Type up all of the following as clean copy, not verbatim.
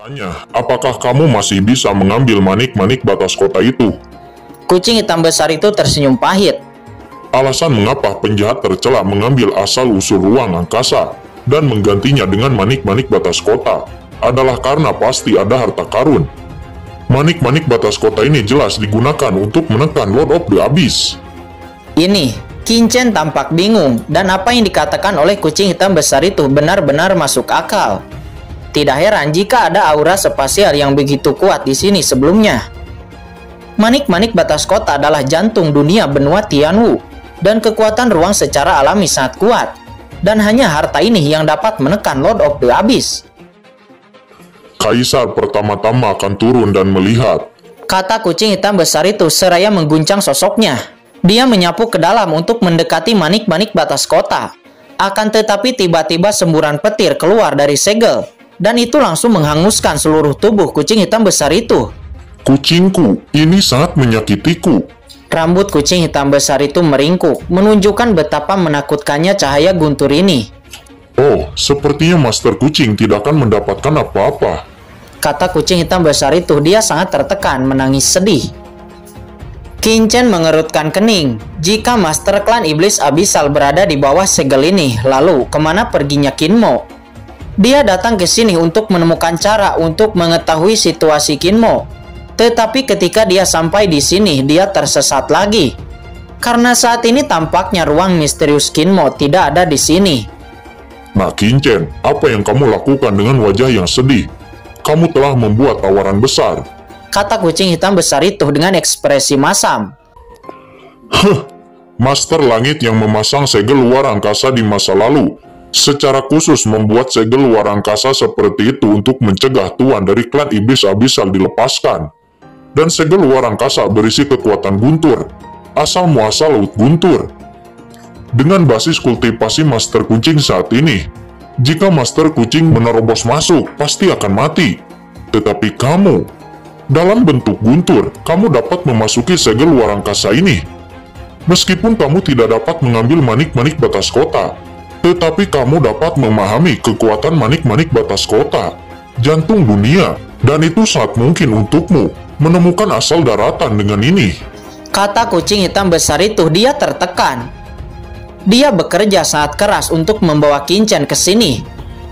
Tanya, apakah kamu masih bisa mengambil manik-manik batas kota itu? Kucing hitam besar itu tersenyum pahit. Alasan mengapa penjahat tercela mengambil asal-usul ruang angkasa dan menggantinya dengan manik-manik batas kota adalah karena pasti ada harta karun. Manik-manik batas kota ini jelas digunakan untuk menekan Lord of the Abyss. Ini, Qingchen tampak bingung dan apa yang dikatakan oleh kucing hitam besar itu benar-benar masuk akal. Tidak heran jika ada aura spasial yang begitu kuat di sini sebelumnya. Manik-manik batas kota adalah jantung dunia benua Tianwu, dan kekuatan ruang secara alami sangat kuat. Dan hanya harta ini yang dapat menekan Lord of the Abyss. Kaisar pertama-tama akan turun dan melihat, kata kucing hitam besar itu seraya mengguncang sosoknya. Dia menyapu ke dalam untuk mendekati manik-manik batas kota. Akan tetapi tiba-tiba semburan petir keluar dari segel. Dan itu langsung menghanguskan seluruh tubuh kucing hitam besar itu. kucingku, ini sangat menyakitiku. Rambut kucing hitam besar itu meringkuk, menunjukkan betapa menakutkannya cahaya guntur ini. Oh, sepertinya Master Kucing tidak akan mendapatkan apa-apa. Kata kucing hitam besar itu, dia sangat tertekan, menangis sedih. Qingchen mengerutkan kening. Jika Master Klan Iblis Abyssal berada di bawah segel ini, lalu kemana perginya Kinmo? Dia datang ke sini untuk menemukan cara untuk mengetahui situasi Kinmo. Tetapi ketika dia sampai di sini, dia tersesat lagi. Karena saat ini tampaknya ruang misterius Kinmo tidak ada di sini. Nah Qingchen, apa yang kamu lakukan dengan wajah yang sedih? Kamu telah membuat tawaran besar. Kata kucing hitam besar itu dengan ekspresi masam. Master Langit yang memasang segel luar angkasa di masa lalu secara khusus membuat segel luar angkasa seperti itu untuk mencegah tuan dari klan Iblis Abyssal dilepaskan. Dan segel luar angkasa berisi kekuatan guntur, asal muasal laut guntur. Dengan basis kultivasi Master Kucing saat ini, jika Master Kucing menerobos masuk, pasti akan mati. Tetapi kamu, dalam bentuk guntur, kamu dapat memasuki segel luar angkasa ini. Meskipun kamu tidak dapat mengambil manik-manik batas kota, tetapi kamu dapat memahami kekuatan manik-manik batas kota, jantung dunia, dan itu sangat mungkin untukmu menemukan asal daratan dengan ini. Kata kucing hitam besar itu, dia tertekan. Dia bekerja sangat keras untuk membawa Qingchen ke sini.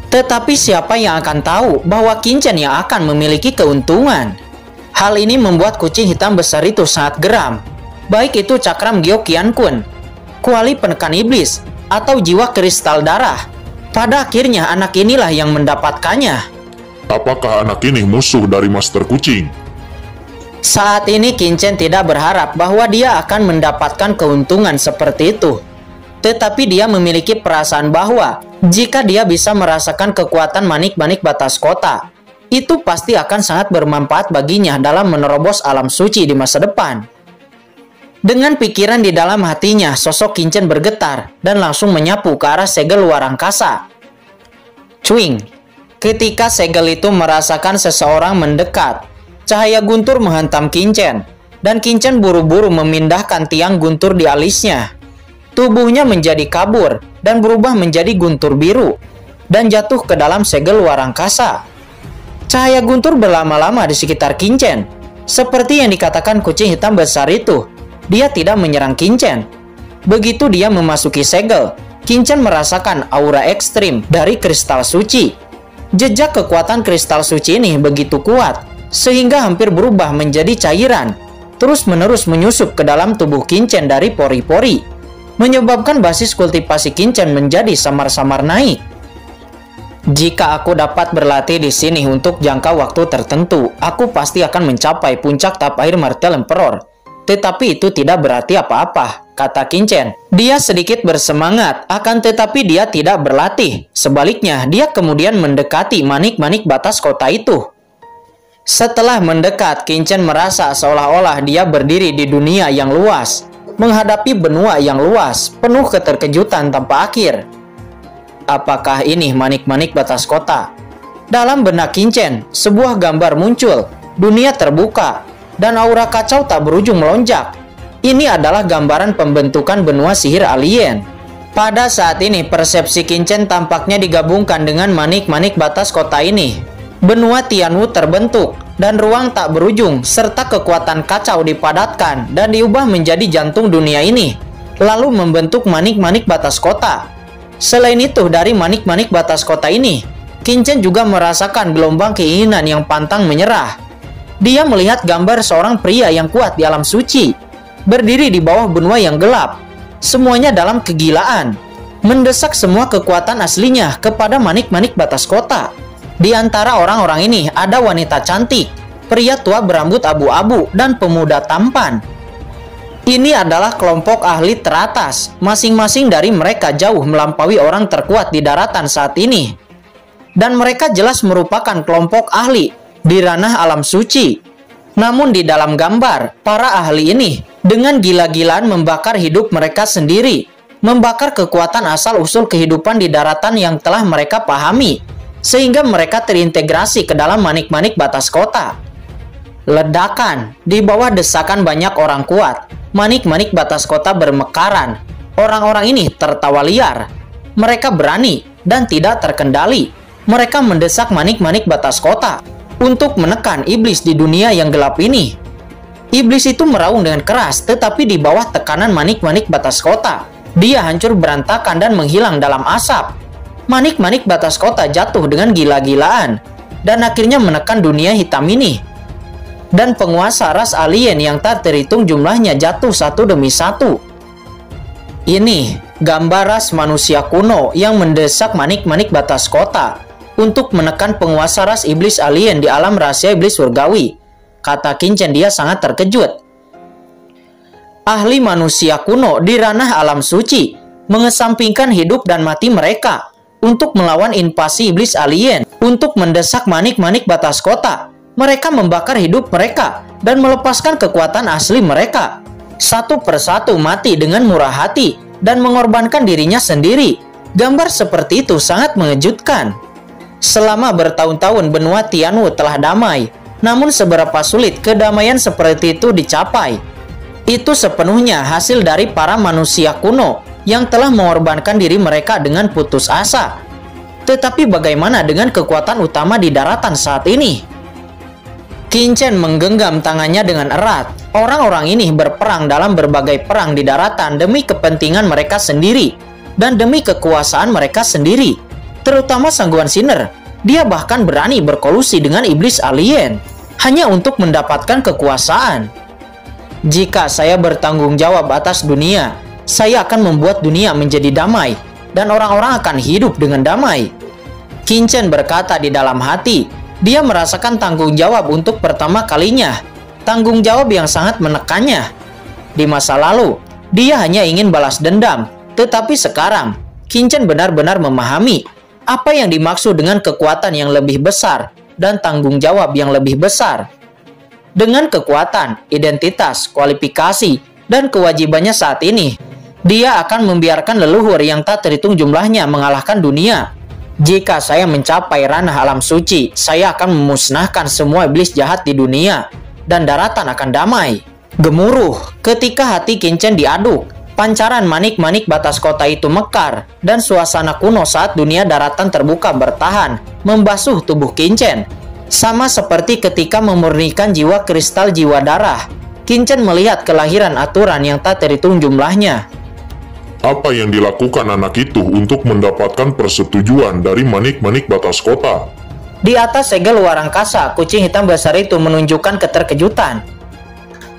Tetapi siapa yang akan tahu bahwa Qingchen yang akan memiliki keuntungan? Hal ini membuat kucing hitam besar itu sangat geram. Baik itu cakram Gyeokyeon-kun, kuali penekan iblis, atau jiwa kristal darah. Pada akhirnya anak inilah yang mendapatkannya. Apakah anak ini musuh dari Master Kucing? Saat ini Qingchen tidak berharap bahwa dia akan mendapatkan keuntungan seperti itu. Tetapi dia memiliki perasaan bahwa jika dia bisa merasakan kekuatan manik-manik batas kota, itu pasti akan sangat bermanfaat baginya dalam menerobos alam suci di masa depan. Dengan pikiran di dalam hatinya, sosok Qingchen bergetar dan langsung menyapu ke arah segel luar angkasa. Cuing! Ketika segel itu merasakan seseorang mendekat, cahaya guntur menghantam Qingchen, dan Qingchen buru-buru memindahkan tiang guntur di alisnya. Tubuhnya menjadi kabur dan berubah menjadi guntur biru, dan jatuh ke dalam segel luar angkasa. Cahaya guntur berlama-lama di sekitar Qingchen. Seperti yang dikatakan kucing hitam besar itu, dia tidak menyerang Qingchen. Begitu dia memasuki segel, Qingchen merasakan aura ekstrim dari kristal suci. Jejak kekuatan kristal suci ini begitu kuat, sehingga hampir berubah menjadi cairan, terus-menerus menyusup ke dalam tubuh Qingchen dari pori-pori, menyebabkan basis kultivasi Qingchen menjadi samar-samar naik. Jika aku dapat berlatih di sini untuk jangka waktu tertentu, aku pasti akan mencapai puncak tahap akhir Martel Emperor. Tetapi itu tidak berarti apa-apa, kata Qingchen. Dia sedikit bersemangat, akan tetapi dia tidak berlatih. Sebaliknya, dia kemudian mendekati manik-manik batas kota itu. Setelah mendekat, Qingchen merasa seolah-olah dia berdiri di dunia yang luas, menghadapi benua yang luas, penuh keterkejutan tanpa akhir. Apakah ini manik-manik batas kota? Dalam benak Qingchen, sebuah gambar muncul, dunia terbuka, dan aura kacau tak berujung melonjak. Ini adalah gambaran pembentukan benua sihir alien. Pada saat ini, persepsi Qingchen tampaknya digabungkan dengan manik-manik batas kota ini. Benua Tianwu terbentuk, dan ruang tak berujung serta kekuatan kacau dipadatkan dan diubah menjadi jantung dunia ini, lalu membentuk manik-manik batas kota. Selain itu, dari manik-manik batas kota ini, Qin Chen juga merasakan gelombang keinginan yang pantang menyerah. Dia melihat gambar seorang pria yang kuat di alam suci, berdiri di bawah benua yang gelap, semuanya dalam kegilaan, mendesak semua kekuatan aslinya kepada manik-manik batas kota. Di antara orang-orang ini ada wanita cantik, pria tua berambut abu-abu, dan pemuda tampan. Ini adalah kelompok ahli teratas, masing-masing dari mereka jauh melampaui orang terkuat di daratan saat ini. Dan mereka jelas merupakan kelompok ahli di ranah alam suci. Namun di dalam gambar, para ahli ini dengan gila-gilaan membakar hidup mereka sendiri, membakar kekuatan asal-usul kehidupan di daratan yang telah mereka pahami, sehingga mereka terintegrasi ke dalam manik-manik batas kota. Ledakan, di bawah desakan banyak orang kuat, manik-manik batas kota bermekaran. Orang-orang ini tertawa liar. Mereka berani dan tidak terkendali. Mereka mendesak manik-manik batas kota untuk menekan iblis di dunia yang gelap ini. Iblis itu meraung dengan keras, tetapi di bawah tekanan manik-manik batas kota, dia hancur berantakan dan menghilang dalam asap. Manik-manik batas kota jatuh dengan gila-gilaan dan akhirnya menekan dunia hitam ini. Dan penguasa ras alien yang tak terhitung jumlahnya jatuh satu demi satu. Ini gambar ras manusia kuno yang mendesak manik-manik batas kota untuk menekan penguasa ras iblis alien di alam rahasia iblis surgawi. Kata Qin Chen, dia sangat terkejut. Ahli manusia kuno di ranah alam suci mengesampingkan hidup dan mati mereka untuk melawan invasi iblis alien, untuk mendesak manik-manik batas kota. Mereka membakar hidup mereka dan melepaskan kekuatan asli mereka. Satu persatu mati dengan murah hati dan mengorbankan dirinya sendiri. Gambar seperti itu sangat mengejutkan. Selama bertahun-tahun benua Tianwu telah damai, namun seberapa sulit kedamaian seperti itu dicapai. Itu sepenuhnya hasil dari para manusia kuno yang telah mengorbankan diri mereka dengan putus asa. Tetapi bagaimana dengan kekuatan utama di daratan saat ini? Qin Chen menggenggam tangannya dengan erat. Orang-orang ini berperang dalam berbagai perang di daratan demi kepentingan mereka sendiri dan demi kekuasaan mereka sendiri. Terutama Sangguan Sinner. Dia bahkan berani berkolusi dengan iblis alien hanya untuk mendapatkan kekuasaan. Jika saya bertanggung jawab atas dunia, saya akan membuat dunia menjadi damai dan orang-orang akan hidup dengan damai. Qin Chen berkata di dalam hati. Dia merasakan tanggung jawab untuk pertama kalinya. Tanggung jawab yang sangat menekannya. Di masa lalu, dia hanya ingin balas dendam. Tetapi sekarang, Qin Chen benar-benar memahami apa yang dimaksud dengan kekuatan yang lebih besar dan tanggung jawab yang lebih besar. Dengan kekuatan, identitas, kualifikasi, dan kewajibannya saat ini, dia akan membiarkan leluhur yang tak terhitung jumlahnya mengalahkan dunia. Jika saya mencapai ranah alam suci, saya akan memusnahkan semua iblis jahat di dunia, dan daratan akan damai. Gemuruh ketika hati Qin Chen diaduk. Pancaran manik-manik batas kota itu mekar, dan suasana kuno saat dunia daratan terbuka bertahan, membasuh tubuh Qin Chen. Sama seperti ketika memurnikan jiwa kristal jiwa darah, Qin Chen melihat kelahiran aturan yang tak terhitung jumlahnya. Apa yang dilakukan anak itu untuk mendapatkan persetujuan dari manik-manik batas kota? Di atas segel luar angkasa, kucing hitam besar itu menunjukkan keterkejutan.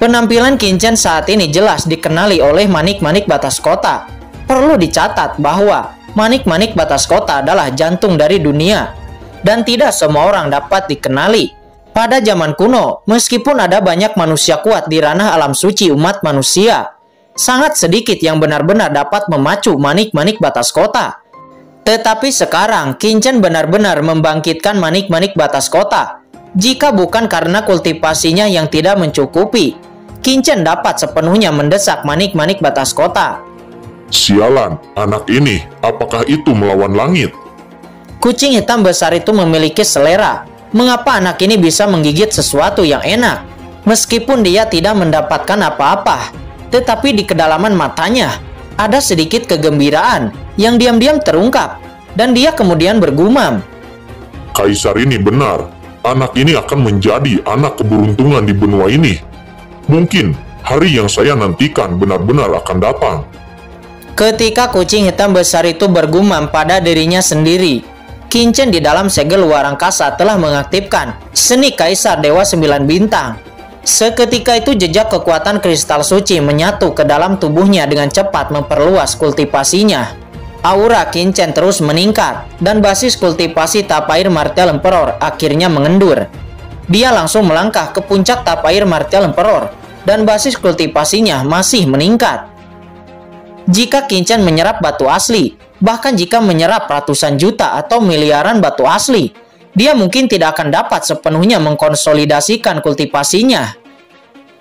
Penampilan Qin Chen saat ini jelas dikenali oleh manik-manik batas kota. Perlu dicatat bahwa manik-manik batas kota adalah jantung dari dunia, dan tidak semua orang dapat dikenali. Pada zaman kuno, meskipun ada banyak manusia kuat di ranah alam suci umat manusia, sangat sedikit yang benar-benar dapat memacu manik-manik batas kota. Tetapi sekarang, Qin Chen benar-benar membangkitkan manik-manik batas kota. Jika bukan karena kultivasinya yang tidak mencukupi, Qin Chen dapat sepenuhnya mendesak manik-manik batas kota. Sialan, anak ini, apakah itu melawan langit? Kucing hitam besar itu memiliki selera. Mengapa anak ini bisa menggigit sesuatu yang enak? Meskipun dia tidak mendapatkan apa-apa, tetapi di kedalaman matanya ada sedikit kegembiraan yang diam-diam terungkap, dan dia kemudian bergumam. Kaisar ini benar. Anak ini akan menjadi anak keberuntungan di benua ini. Mungkin hari yang saya nantikan benar-benar akan datang. Ketika kucing hitam besar itu bergumam pada dirinya sendiri, Qin Chen di dalam segel luar angkasa telah mengaktifkan seni Kaisar Dewa 9 Bintang. Seketika itu jejak kekuatan kristal suci menyatu ke dalam tubuhnya dengan cepat memperluas kultivasinya. Aura Qin Chen terus meningkat dan basis kultivasi Tapair Martial Emperor akhirnya mengendur. Dia langsung melangkah ke puncak Tapair Martial Emperor dan basis kultivasinya masih meningkat. Jika Qin Chen menyerap batu asli, bahkan jika menyerap ratusan juta atau miliaran batu asli, dia mungkin tidak akan dapat sepenuhnya mengkonsolidasikan kultivasinya.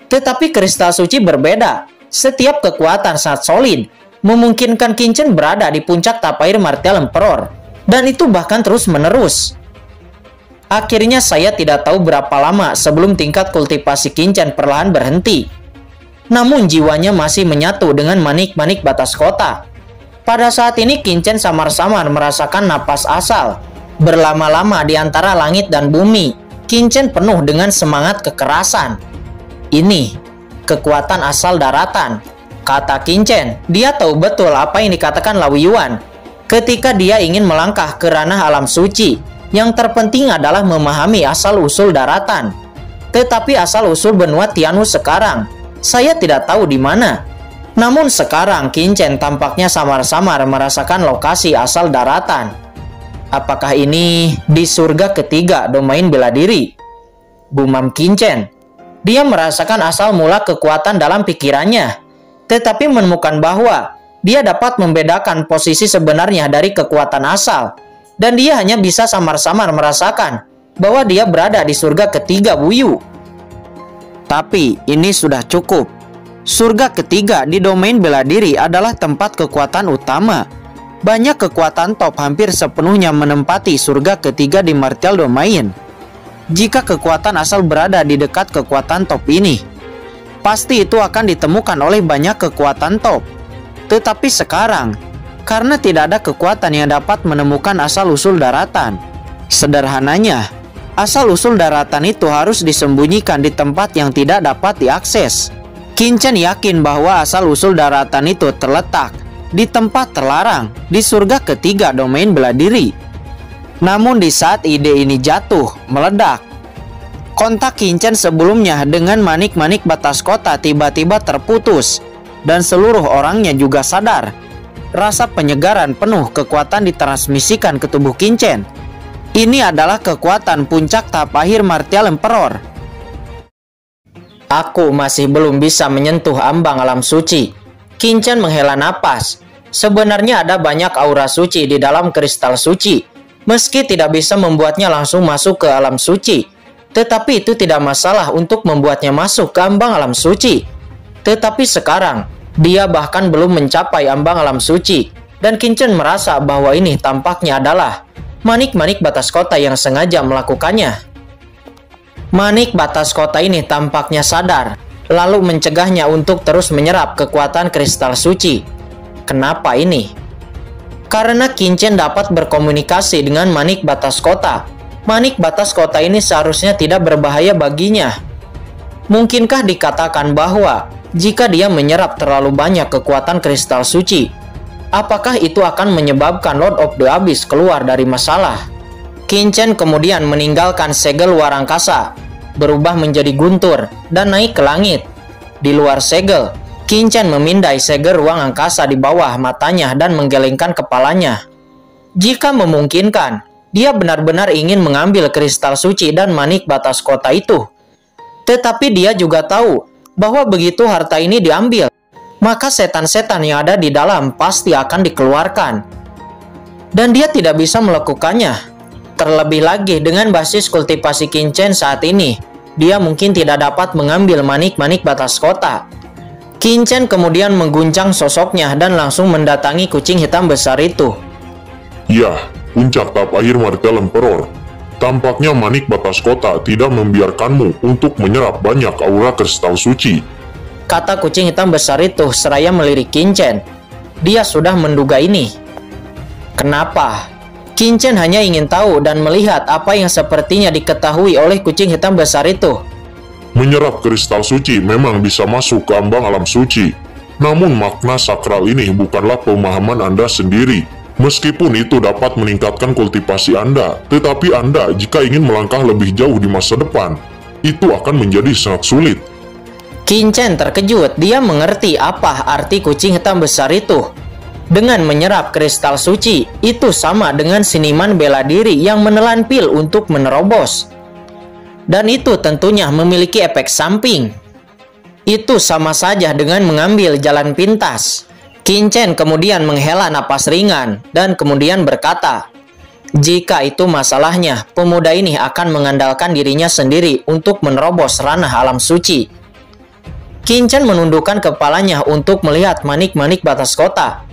Tetapi kristal suci berbeda. Setiap kekuatan sangat solid, memungkinkan Qin Chen berada di puncak Tapair Martial Emperor, dan itu bahkan terus menerus. Akhirnya saya tidak tahu berapa lama sebelum tingkat kultivasi Qin Chen perlahan berhenti. Namun jiwanya masih menyatu dengan manik-manik batas kota. Pada saat ini Qin Chen samar-samar merasakan napas asal. Berlama-lama di antara langit dan bumi, Qin Chen penuh dengan semangat kekerasan. Ini kekuatan asal daratan, kata Qin Chen. Dia tahu betul apa yang dikatakan Lao Yuan ketika dia ingin melangkah ke ranah alam suci. Yang terpenting adalah memahami asal-usul daratan. Tetapi asal-usul benua Tianwu sekarang, saya tidak tahu di mana. Namun sekarang Qin Chen tampaknya samar-samar merasakan lokasi asal daratan. Apakah ini di surga ketiga domain bela diri? Gumam Qin Chen. Dia merasakan asal mula kekuatan dalam pikirannya, tetapi menemukan bahwa dia dapat membedakan posisi sebenarnya dari kekuatan asal, dan dia hanya bisa samar-samar merasakan bahwa dia berada di surga ketiga Wuyu. Tapi ini sudah cukup. Surga ketiga di domain bela diri adalah tempat kekuatan utama. Banyak kekuatan top hampir sepenuhnya menempati surga ketiga di Martial Domain. Jika kekuatan asal berada di dekat kekuatan top ini, pasti itu akan ditemukan oleh banyak kekuatan top. Tetapi sekarang, karena tidak ada kekuatan yang dapat menemukan asal-usul daratan, sederhananya, asal-usul daratan itu harus disembunyikan di tempat yang tidak dapat diakses. Qin Chen yakin bahwa asal-usul daratan itu terletak di tempat terlarang di surga ketiga domain bela diri. Namun di saat ide ini jatuh, meledak. Kontak Qin Chen sebelumnya dengan manik-manik batas kota tiba-tiba terputus, dan seluruh orangnya juga sadar. Rasa penyegaran penuh kekuatan ditransmisikan ke tubuh Qin Chen. Ini adalah kekuatan puncak Tapair Martial Emperor. Aku masih belum bisa menyentuh ambang alam suci. Qin Chen menghela napas. Sebenarnya ada banyak aura suci di dalam kristal suci. Meski tidak bisa membuatnya langsung masuk ke alam suci, tetapi itu tidak masalah untuk membuatnya masuk ke ambang alam suci. Tetapi sekarang, dia bahkan belum mencapai ambang alam suci, dan Qin Chen merasa bahwa ini tampaknya adalah manik-manik batas kota yang sengaja melakukannya. Manik batas kota ini tampaknya sadar, lalu mencegahnya untuk terus menyerap kekuatan kristal suci. Kenapa ini? Karena Qin Chen dapat berkomunikasi dengan manik batas kota. Manik batas kota ini seharusnya tidak berbahaya baginya. Mungkinkah dikatakan bahwa jika dia menyerap terlalu banyak kekuatan kristal suci, apakah itu akan menyebabkan Lord of the Abyss keluar dari masalah? Qin Chen kemudian meninggalkan segel luar angkasa, berubah menjadi guntur, dan naik ke langit. Di luar segel, Qin Chen memindai segel ruang angkasa di bawah matanya dan menggelengkan kepalanya. Jika memungkinkan, dia benar-benar ingin mengambil kristal suci dan manik batas kota itu. Tetapi dia juga tahu bahwa begitu harta ini diambil, maka setan-setan yang ada di dalam pasti akan dikeluarkan. Dan dia tidak bisa melakukannya. Terlebih lagi dengan basis kultivasi Qin Chen saat ini, dia mungkin tidak dapat mengambil manik-manik batas kota. Qin Chen kemudian mengguncang sosoknya dan langsung mendatangi kucing hitam besar itu. Ya, puncak Tapair Martial Emperor. Tampaknya manik batas kota tidak membiarkanmu untuk menyerap banyak aura kristal suci, kata kucing hitam besar itu seraya melirik Qin Chen. Dia sudah menduga ini. Kenapa? Qin Chen hanya ingin tahu dan melihat apa yang sepertinya diketahui oleh kucing hitam besar itu. Menyerap kristal suci memang bisa masuk ke ambang alam suci. Namun makna sakral ini bukanlah pemahaman Anda sendiri. Meskipun itu dapat meningkatkan kultivasi Anda, tetapi Anda jika ingin melangkah lebih jauh di masa depan, itu akan menjadi sangat sulit. Qin Chen terkejut, dia mengerti apa arti kucing hitam besar itu. Dengan menyerap kristal suci, itu sama dengan seniman bela diri yang menelan pil untuk menerobos. Dan itu tentunya memiliki efek samping. Itu sama saja dengan mengambil jalan pintas. Qin Chen kemudian menghela napas ringan dan kemudian berkata, jika itu masalahnya, pemuda ini akan mengandalkan dirinya sendiri untuk menerobos ranah alam suci. Qin Chen menundukkan kepalanya untuk melihat manik-manik batas kota.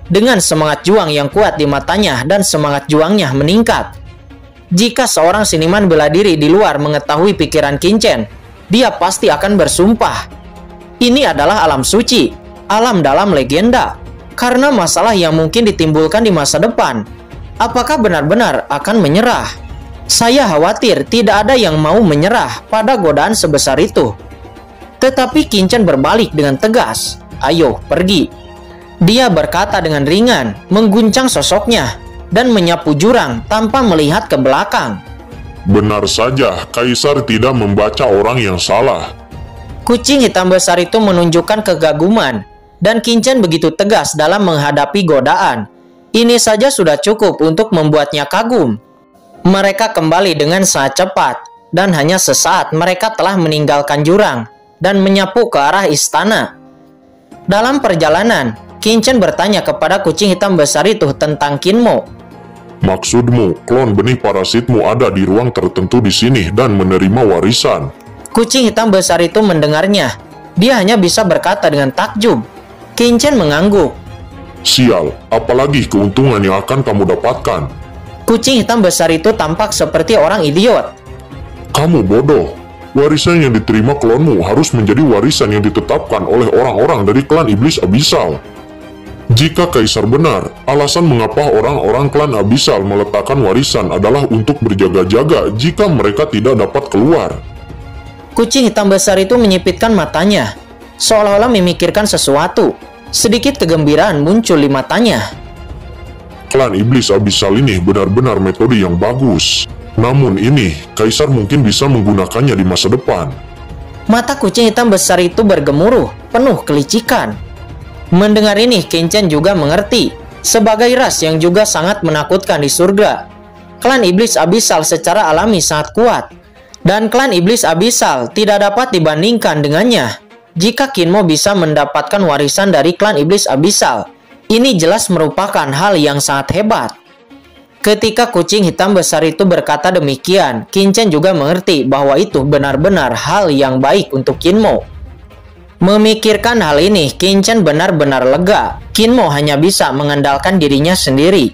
Dengan semangat juang yang kuat di matanya dan semangat juangnya meningkat. Jika seorang seniman bela diri di luar mengetahui pikiran Qin Chen, dia pasti akan bersumpah. Ini adalah alam suci, alam dalam legenda. Karena masalah yang mungkin ditimbulkan di masa depan, apakah benar-benar akan menyerah? Saya khawatir tidak ada yang mau menyerah pada godaan sebesar itu. Tetapi Qin Chen berbalik dengan tegas. Ayo, pergi. Dia berkata dengan ringan, mengguncang sosoknya, dan menyapu jurang tanpa melihat ke belakang. Benar saja, Kaisar tidak membaca orang yang salah. Kucing hitam besar itu menunjukkan kegaguman, dan Qin Chen begitu tegas dalam menghadapi godaan. Ini saja sudah cukup untuk membuatnya kagum. Mereka kembali dengan sangat cepat, dan hanya sesaat mereka telah meninggalkan jurang dan menyapu ke arah istana. Dalam perjalanan, Qin Chen bertanya kepada kucing hitam besar itu tentang Qin Mo. Maksudmu, klon benih parasitmu ada di ruang tertentu di sini dan menerima warisan. Kucing hitam besar itu mendengarnya. Dia hanya bisa berkata dengan takjub. Qin Chen mengangguk. Sial, apalagi keuntungan yang akan kamu dapatkan. Kucing hitam besar itu tampak seperti orang idiot. Kamu bodoh. Warisan yang diterima klonmu harus menjadi warisan yang ditetapkan oleh orang-orang dari klan iblis abisal. Jika Kaisar benar, alasan mengapa orang-orang klan abisal meletakkan warisan adalah untuk berjaga-jaga jika mereka tidak dapat keluar. Kucing hitam besar itu menyipitkan matanya, seolah-olah memikirkan sesuatu. Sedikit kegembiraan muncul di matanya. Klan iblis abisal ini benar-benar metode yang bagus. Namun ini, Kaisar mungkin bisa menggunakannya di masa depan. Mata kucing hitam besar itu bergemuruh, penuh kelicikan. Mendengar ini, Qin Chen juga mengerti. Sebagai ras yang juga sangat menakutkan di surga, klan iblis abisal secara alami sangat kuat. Dan klan iblis abisal tidak dapat dibandingkan dengannya. Jika Qin Mo bisa mendapatkan warisan dari klan iblis abisal, ini jelas merupakan hal yang sangat hebat. Ketika kucing hitam besar itu berkata demikian, Qin Chen juga mengerti bahwa itu benar-benar hal yang baik untuk Qin Mo. Memikirkan hal ini, Qin Chen benar-benar lega. Qin Mo hanya bisa mengandalkan dirinya sendiri.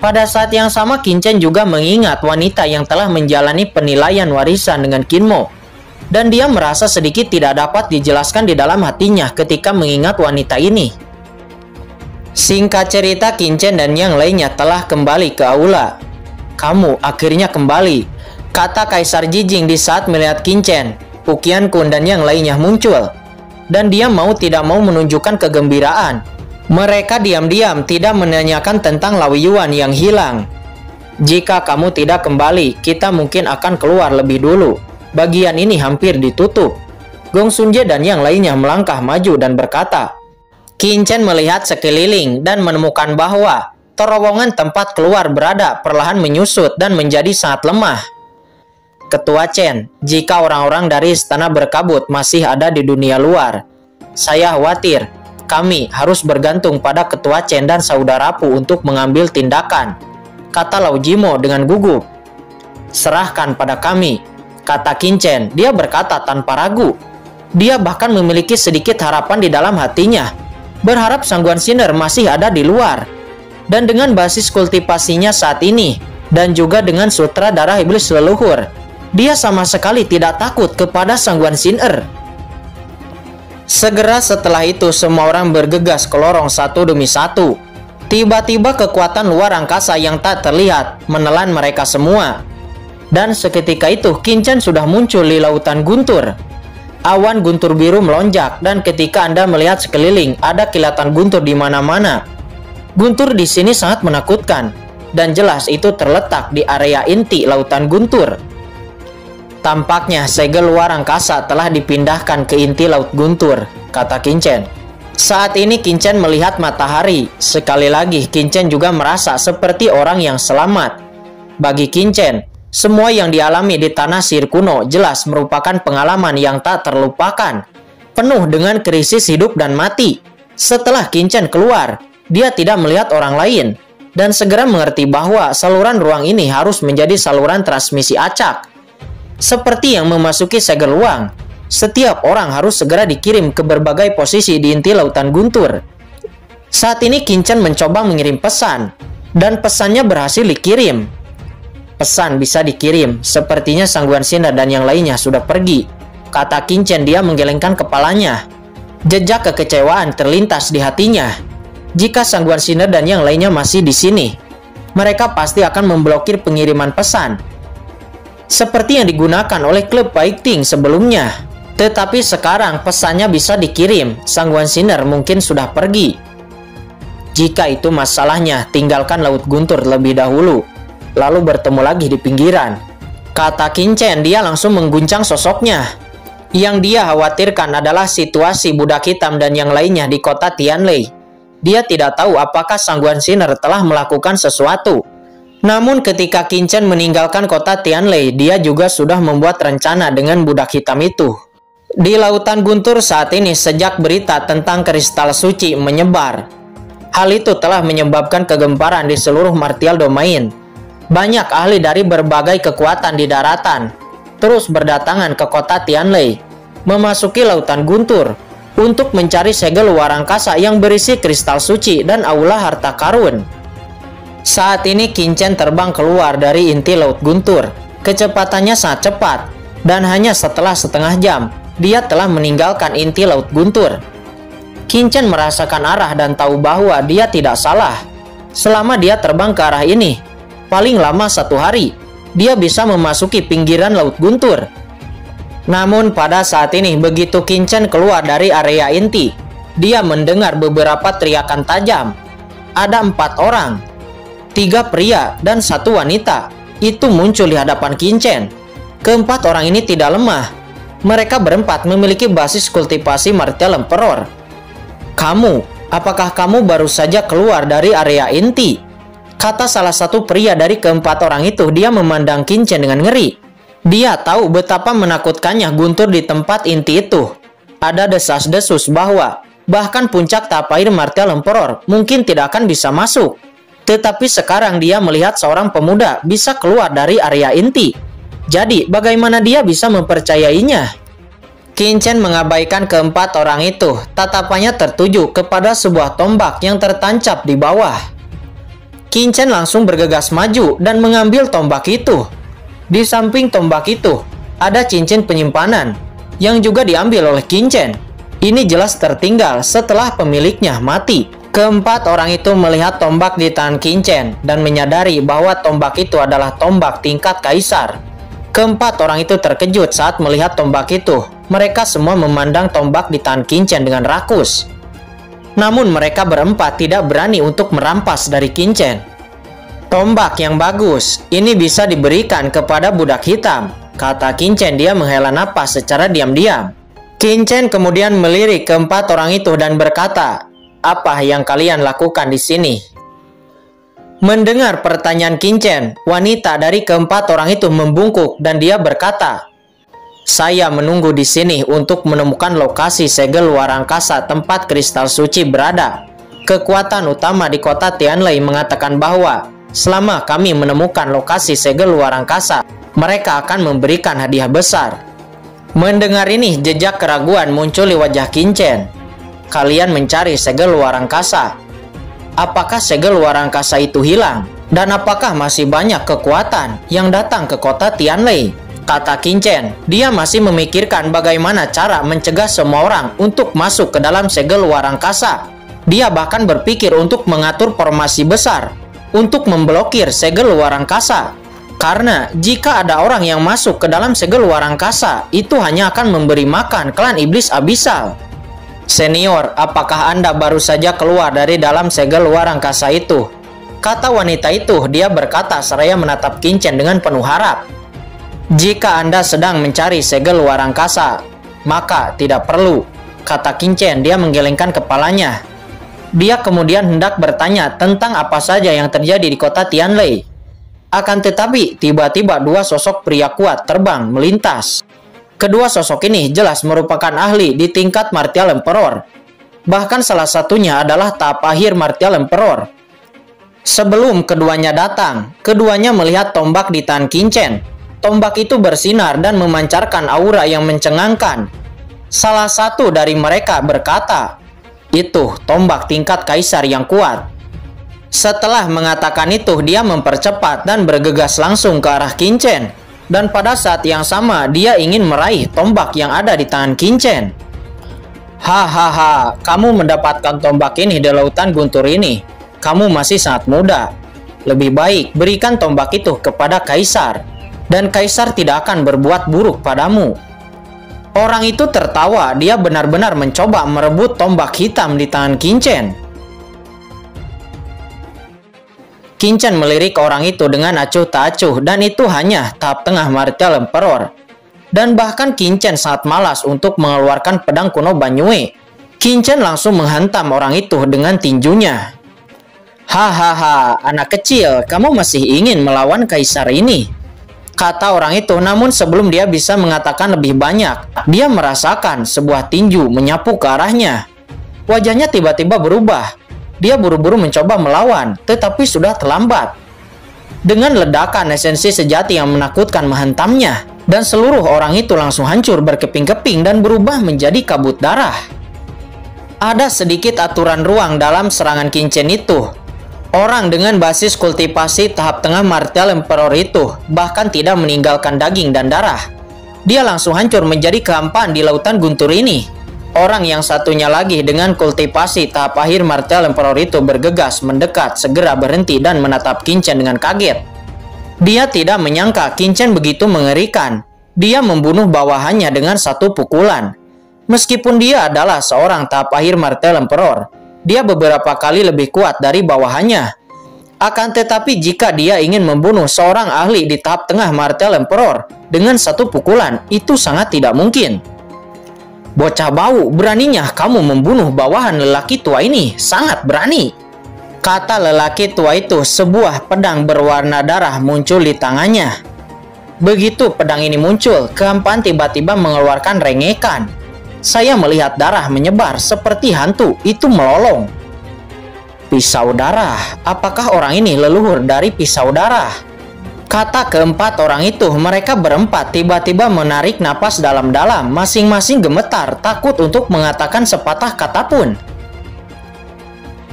Pada saat yang sama, Qin Chen juga mengingat wanita yang telah menjalani penilaian warisan dengan Qin Mo. Dan dia merasa sedikit tidak dapat dijelaskan di dalam hatinya ketika mengingat wanita ini. Singkat cerita, Qin Chen dan yang lainnya telah kembali ke aula. Kamu akhirnya kembali, kata Kaisar Jijing di saat melihat Qin Chen. Pukian Kun dan yang lainnya muncul. Dan dia mau tidak mau menunjukkan kegembiraan. Mereka diam-diam tidak menanyakan tentang Lawi Yuan yang hilang. Jika kamu tidak kembali, kita mungkin akan keluar lebih dulu. Bagian ini hampir ditutup. Gong Sun Jie dan yang lainnya melangkah maju dan berkata. Qin Chen melihat sekeliling dan menemukan bahwa terowongan tempat keluar berada perlahan menyusut dan menjadi sangat lemah. Ketua Chen, jika orang-orang dari istana berkabut masih ada di dunia luar, saya khawatir kami harus bergantung pada Ketua Chen dan Saudara Pu untuk mengambil tindakan, kata Lau Jimo dengan gugup. Serahkan pada kami, kata Qin Chen. Dia berkata tanpa ragu. Dia bahkan memiliki sedikit harapan di dalam hatinya, berharap Sangguan Sinner masih ada di luar. Dan dengan basis kultivasinya saat ini, dan juga dengan sutra darah iblis leluhur, dia sama sekali tidak takut kepada Sangguan Sinner. Segera setelah itu, semua orang bergegas ke lorong satu demi satu. Tiba-tiba kekuatan luar angkasa yang tak terlihat menelan mereka semua. Dan seketika itu Qin Chen sudah muncul di lautan guntur. Awan guntur biru melonjak dan ketika Anda melihat sekeliling ada kilatan guntur di mana-mana. Guntur di sini sangat menakutkan dan jelas itu terletak di area inti lautan guntur. Tampaknya segel luar angkasa telah dipindahkan ke inti laut guntur, kata Qin Chen. Saat ini Qin Chen melihat matahari. Sekali lagi Qin Chen juga merasa seperti orang yang selamat. Bagi Qin Chen, semua yang dialami di tanah sihir kuno jelas merupakan pengalaman yang tak terlupakan, penuh dengan krisis hidup dan mati. Setelah Qin Chen keluar, dia tidak melihat orang lain dan segera mengerti bahwa saluran ruang ini harus menjadi saluran transmisi acak. Seperti yang memasuki segel ruang, setiap orang harus segera dikirim ke berbagai posisi di inti lautan guntur. Saat ini Qin Chen mencoba mengirim pesan, dan pesannya berhasil dikirim. Pesan bisa dikirim, sepertinya Sangguan Sinar dan yang lainnya sudah pergi, kata Qin Chen. Dia menggelengkan kepalanya. Jejak kekecewaan terlintas di hatinya. Jika Sangguan Sinar dan yang lainnya masih di sini, mereka pasti akan memblokir pengiriman pesan, seperti yang digunakan oleh klub fighting sebelumnya. Tetapi sekarang pesannya bisa dikirim, Sangguan Sinar mungkin sudah pergi. Jika itu masalahnya, tinggalkan laut guntur lebih dahulu, lalu bertemu lagi di pinggiran, kata Qin Chen. Dia langsung mengguncang sosoknya. Yang dia khawatirkan adalah situasi budak hitam dan yang lainnya di kota Tianlei. Dia tidak tahu apakah Sangguan Sinar telah melakukan sesuatu. Namun ketika Qin Chen meninggalkan kota Tianlei, dia juga sudah membuat rencana dengan budak hitam itu. Di lautan guntur saat ini sejak berita tentang kristal suci menyebar, hal itu telah menyebabkan kegemparan di seluruh martial domain. Banyak ahli dari berbagai kekuatan di daratan terus berdatangan ke kota Tianlei, memasuki lautan guntur untuk mencari segel luar angkasa yang berisi kristal suci dan aula harta karun. Saat ini Qin Chen terbang keluar dari inti laut guntur. Kecepatannya sangat cepat dan hanya setelah setengah jam dia telah meninggalkan inti laut guntur. Qin Chen merasakan arah dan tahu bahwa dia tidak salah. Selama dia terbang ke arah ini, paling lama 1 hari, dia bisa memasuki pinggiran laut guntur. Namun pada saat ini begitu Qin Chen keluar dari area inti, dia mendengar beberapa teriakan tajam. Ada 4 orang, 3 pria dan 1 wanita, itu muncul di hadapan Qin Chen. Keempat orang ini tidak lemah. Mereka berempat memiliki basis kultivasi martial emperor. Apakah kamu baru saja keluar dari area inti? Kata salah satu pria dari keempat orang itu. Dia memandang Qin Chen dengan ngeri. Dia tahu betapa menakutkannya guntur di tempat inti itu. Ada desas-desus bahwa bahkan puncak tapair martial emperor mungkin tidak akan bisa masuk. Tetapi sekarang dia melihat seorang pemuda bisa keluar dari area inti. Jadi bagaimana dia bisa mempercayainya? Qin Chen mengabaikan keempat orang itu. Tatapannya tertuju kepada sebuah tombak yang tertancap di bawah. Qin Chen langsung bergegas maju dan mengambil tombak itu. Di samping tombak itu ada cincin penyimpanan yang juga diambil oleh Qin Chen. Ini jelas tertinggal setelah pemiliknya mati. Keempat orang itu melihat tombak di tangan Qin Chen dan menyadari bahwa tombak itu adalah tombak tingkat kaisar. Keempat orang itu terkejut saat melihat tombak itu. Mereka semua memandang tombak di tangan Qin Chen dengan rakus. Namun mereka berempat tidak berani untuk merampas dari Qin Chen. Tombak yang bagus, ini bisa diberikan kepada budak hitam, kata Qin Chen. Dia menghela napas secara diam-diam. Qin Chen kemudian melirik keempat orang itu dan berkata, "Apa yang kalian lakukan di sini?" Mendengar pertanyaan Qin Chen, wanita dari keempat orang itu membungkuk dan dia berkata, "Saya menunggu di sini untuk menemukan lokasi segel luar angkasa tempat kristal suci berada. Kekuatan utama di kota Tianlei mengatakan bahwa selama kami menemukan lokasi segel luar angkasa, mereka akan memberikan hadiah besar." Mendengar ini, jejak keraguan muncul di wajah Qin Chen. Kalian mencari segel luar angkasa. Apakah segel luar angkasa itu hilang? Dan apakah masih banyak kekuatan yang datang ke kota Tianlei? Kata Qin Chen. Dia masih memikirkan bagaimana cara mencegah semua orang untuk masuk ke dalam segel luar angkasa. Dia bahkan berpikir untuk mengatur formasi besar untuk memblokir segel luar angkasa. Karena jika ada orang yang masuk ke dalam segel luar angkasa, itu hanya akan memberi makan klan iblis abisal. Senior, apakah Anda baru saja keluar dari dalam segel luar angkasa itu? Kata wanita itu. Dia berkata seraya menatap Qingchen dengan penuh harap. Jika Anda sedang mencari segel luar angkasa, maka tidak perlu, kata Qingchen. Dia menggelengkan kepalanya. Dia kemudian hendak bertanya tentang apa saja yang terjadi di kota Tianlei. Akan tetapi, tiba-tiba dua sosok pria kuat terbang melintas. Kedua sosok ini jelas merupakan ahli di tingkat Martial Emperor. Bahkan salah satunya adalah tahap akhir Martial Emperor. Sebelum keduanya datang, keduanya melihat tombak di tangan Qingchen. Tombak itu bersinar dan memancarkan aura yang mencengangkan. Salah satu dari mereka berkata, "Itu tombak tingkat kaisar yang kuat." Setelah mengatakan itu, dia mempercepat dan bergegas langsung ke arah Qingchen. Dan pada saat yang sama, dia ingin meraih tombak yang ada di tangan Qingchen. "Hahaha, kamu mendapatkan tombak ini di lautan guntur ini. Kamu masih sangat muda. Lebih baik berikan tombak itu kepada kaisar, dan kaisar tidak akan berbuat buruk padamu." Orang itu tertawa. Dia benar-benar mencoba merebut tombak hitam di tangan Qingchen. Qingchen melirik orang itu dengan acuh tak acuh, dan itu hanya tahap tengah Martial Emperor. Dan bahkan Qingchen sangat malas untuk mengeluarkan pedang kuno Banyue. Qingchen langsung menghantam orang itu dengan tinjunya. "Hahaha, anak kecil, kamu masih ingin melawan kaisar ini?" kata orang itu. Namun sebelum dia bisa mengatakan lebih banyak, dia merasakan sebuah tinju menyapu ke arahnya. Wajahnya tiba-tiba berubah. Dia buru-buru mencoba melawan, tetapi sudah terlambat. Dengan ledakan, esensi sejati yang menakutkan menghantamnya, dan seluruh orang itu langsung hancur berkeping-keping dan berubah menjadi kabut darah. Ada sedikit aturan ruang dalam serangan Qingchen itu. Orang dengan basis kultivasi tahap tengah Martial Emperor itu bahkan tidak meninggalkan daging dan darah. Dia langsung hancur menjadi kehampaan di lautan guntur ini. Orang yang satunya lagi dengan kultivasi tahap akhir Martial Emperor itu bergegas mendekat, segera berhenti dan menatap Qingchen dengan kaget. Dia tidak menyangka Qingchen begitu mengerikan. Dia membunuh bawahannya dengan satu pukulan. Meskipun dia adalah seorang tahap akhir Martial Emperor, dia beberapa kali lebih kuat dari bawahannya. Akan tetapi jika dia ingin membunuh seorang ahli di tahap tengah Martial Emperor dengan satu pukulan, itu sangat tidak mungkin. "Bocah bau, beraninya kamu membunuh bawahan lelaki tua ini, sangat berani," kata lelaki tua itu. Sebuah pedang berwarna darah muncul di tangannya. Begitu pedang ini muncul, kehampaan tiba-tiba mengeluarkan rengekan. Saya melihat darah menyebar seperti hantu, itu melolong. Pisau darah, apakah orang ini leluhur dari pisau darah? Kata keempat orang itu. Mereka berempat tiba-tiba menarik napas dalam-dalam, masing-masing gemetar, takut untuk mengatakan sepatah kata pun.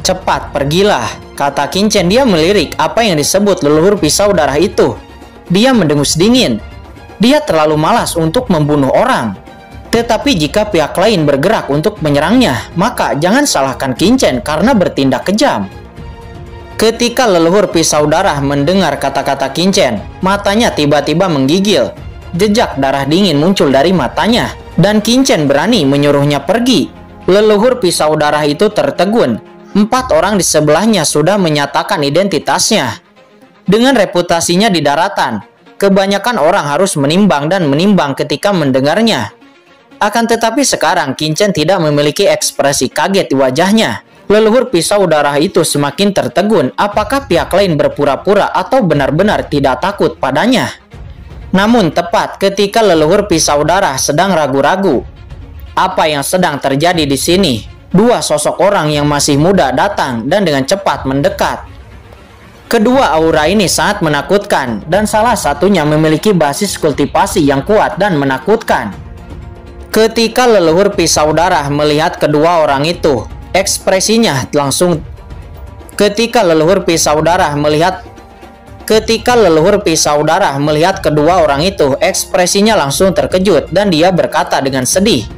"Cepat, pergilah," kata Qingchen. Dia melirik apa yang disebut leluhur pisau darah itu. Dia mendengus dingin. Dia terlalu malas untuk membunuh orang. Tetapi jika pihak lain bergerak untuk menyerangnya, maka jangan salahkan Qingchen karena bertindak kejam. Ketika leluhur pisau darah mendengar kata-kata Qingchen, matanya tiba-tiba menggigil. Jejak darah dingin muncul dari matanya, dan Qingchen berani menyuruhnya pergi. Leluhur pisau darah itu tertegun. 4 orang di sebelahnya sudah menyatakan identitasnya. Dengan reputasinya di daratan, kebanyakan orang harus menimbang dan menimbang ketika mendengarnya. Akan tetapi sekarang Qingchen tidak memiliki ekspresi kaget di wajahnya. Leluhur pisau darah itu semakin tertegun. Apakah pihak lain berpura-pura atau benar-benar tidak takut padanya? Namun tepat ketika leluhur pisau darah sedang ragu-ragu, apa yang sedang terjadi di sini? 2 sosok orang yang masih muda datang dan dengan cepat mendekat. Kedua aura ini sangat menakutkan, dan salah satunya memiliki basis kultivasi yang kuat dan menakutkan. Ketika leluhur pisau darah melihat kedua orang itu, ekspresinya langsung. Ketika leluhur pisau darah melihat kedua orang itu, ekspresinya langsung terkejut dan dia berkata dengan sedih,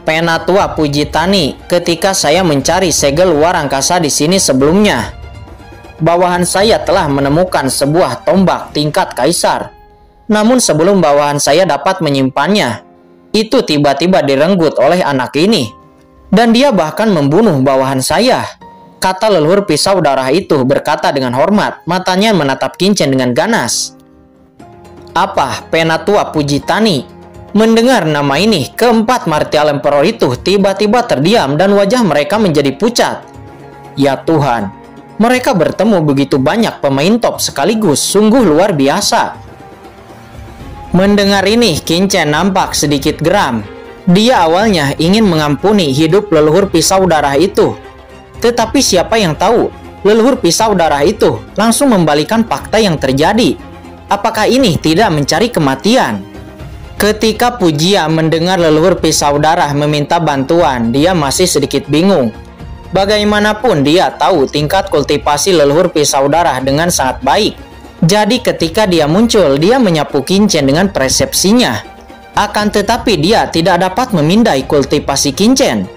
Penatua Pujitani, ketika saya mencari segel luar angkasa di sini sebelumnya, bawahan saya telah menemukan sebuah tombak tingkat kaisar. Namun sebelum bawahan saya dapat menyimpannya, itu tiba-tiba direnggut oleh anak ini. Dan dia bahkan membunuh bawahan saya, kata leluhur pisau darah itu berkata dengan hormat, matanya menatap Kincen dengan ganas. Apa, Penatua Pujitani? Mendengar nama ini, keempat Martial Emperor itu tiba-tiba terdiam dan wajah mereka menjadi pucat. Ya Tuhan, mereka bertemu begitu banyak pemain top sekaligus, sungguh luar biasa. Mendengar ini, Kincen nampak sedikit geram. Dia awalnya ingin mengampuni hidup leluhur pisau darah itu. Tetapi siapa yang tahu, leluhur pisau darah itu langsung membalikan fakta yang terjadi. Apakah ini tidak mencari kematian? Ketika Pujia mendengar leluhur pisau darah meminta bantuan, dia masih sedikit bingung. Bagaimanapun dia tahu tingkat kultivasi leluhur pisau darah dengan sangat baik. Jadi ketika dia muncul, dia menyapu Kincen dengan persepsinya. Akan tetapi dia tidak dapat memindai kultivasi Kincen.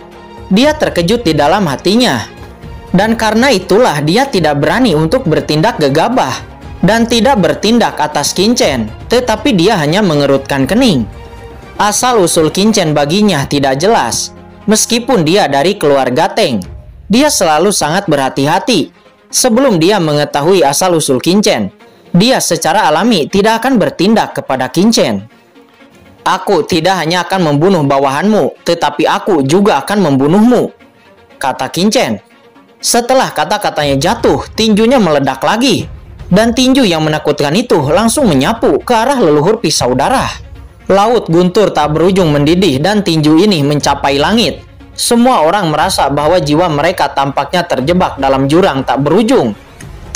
Dia terkejut di dalam hatinya. Dan karena itulah dia tidak berani untuk bertindak gegabah dan tidak bertindak atas Kincen, tetapi dia hanya mengerutkan kening. Asal-usul Kincen baginya tidak jelas. Meskipun dia dari keluarga Teng, dia selalu sangat berhati-hati. Sebelum dia mengetahui asal-usul Kincen, dia secara alami tidak akan bertindak kepada Kincen. Aku tidak hanya akan membunuh bawahanmu, tetapi aku juga akan membunuhmu, kata Kincen. Setelah kata-katanya jatuh, tinjunya meledak lagi. Dan tinju yang menakutkan itu langsung menyapu ke arah leluhur pisau darah. Laut guntur tak berujung mendidih dan tinju ini mencapai langit. Semua orang merasa bahwa jiwa mereka tampaknya terjebak dalam jurang tak berujung,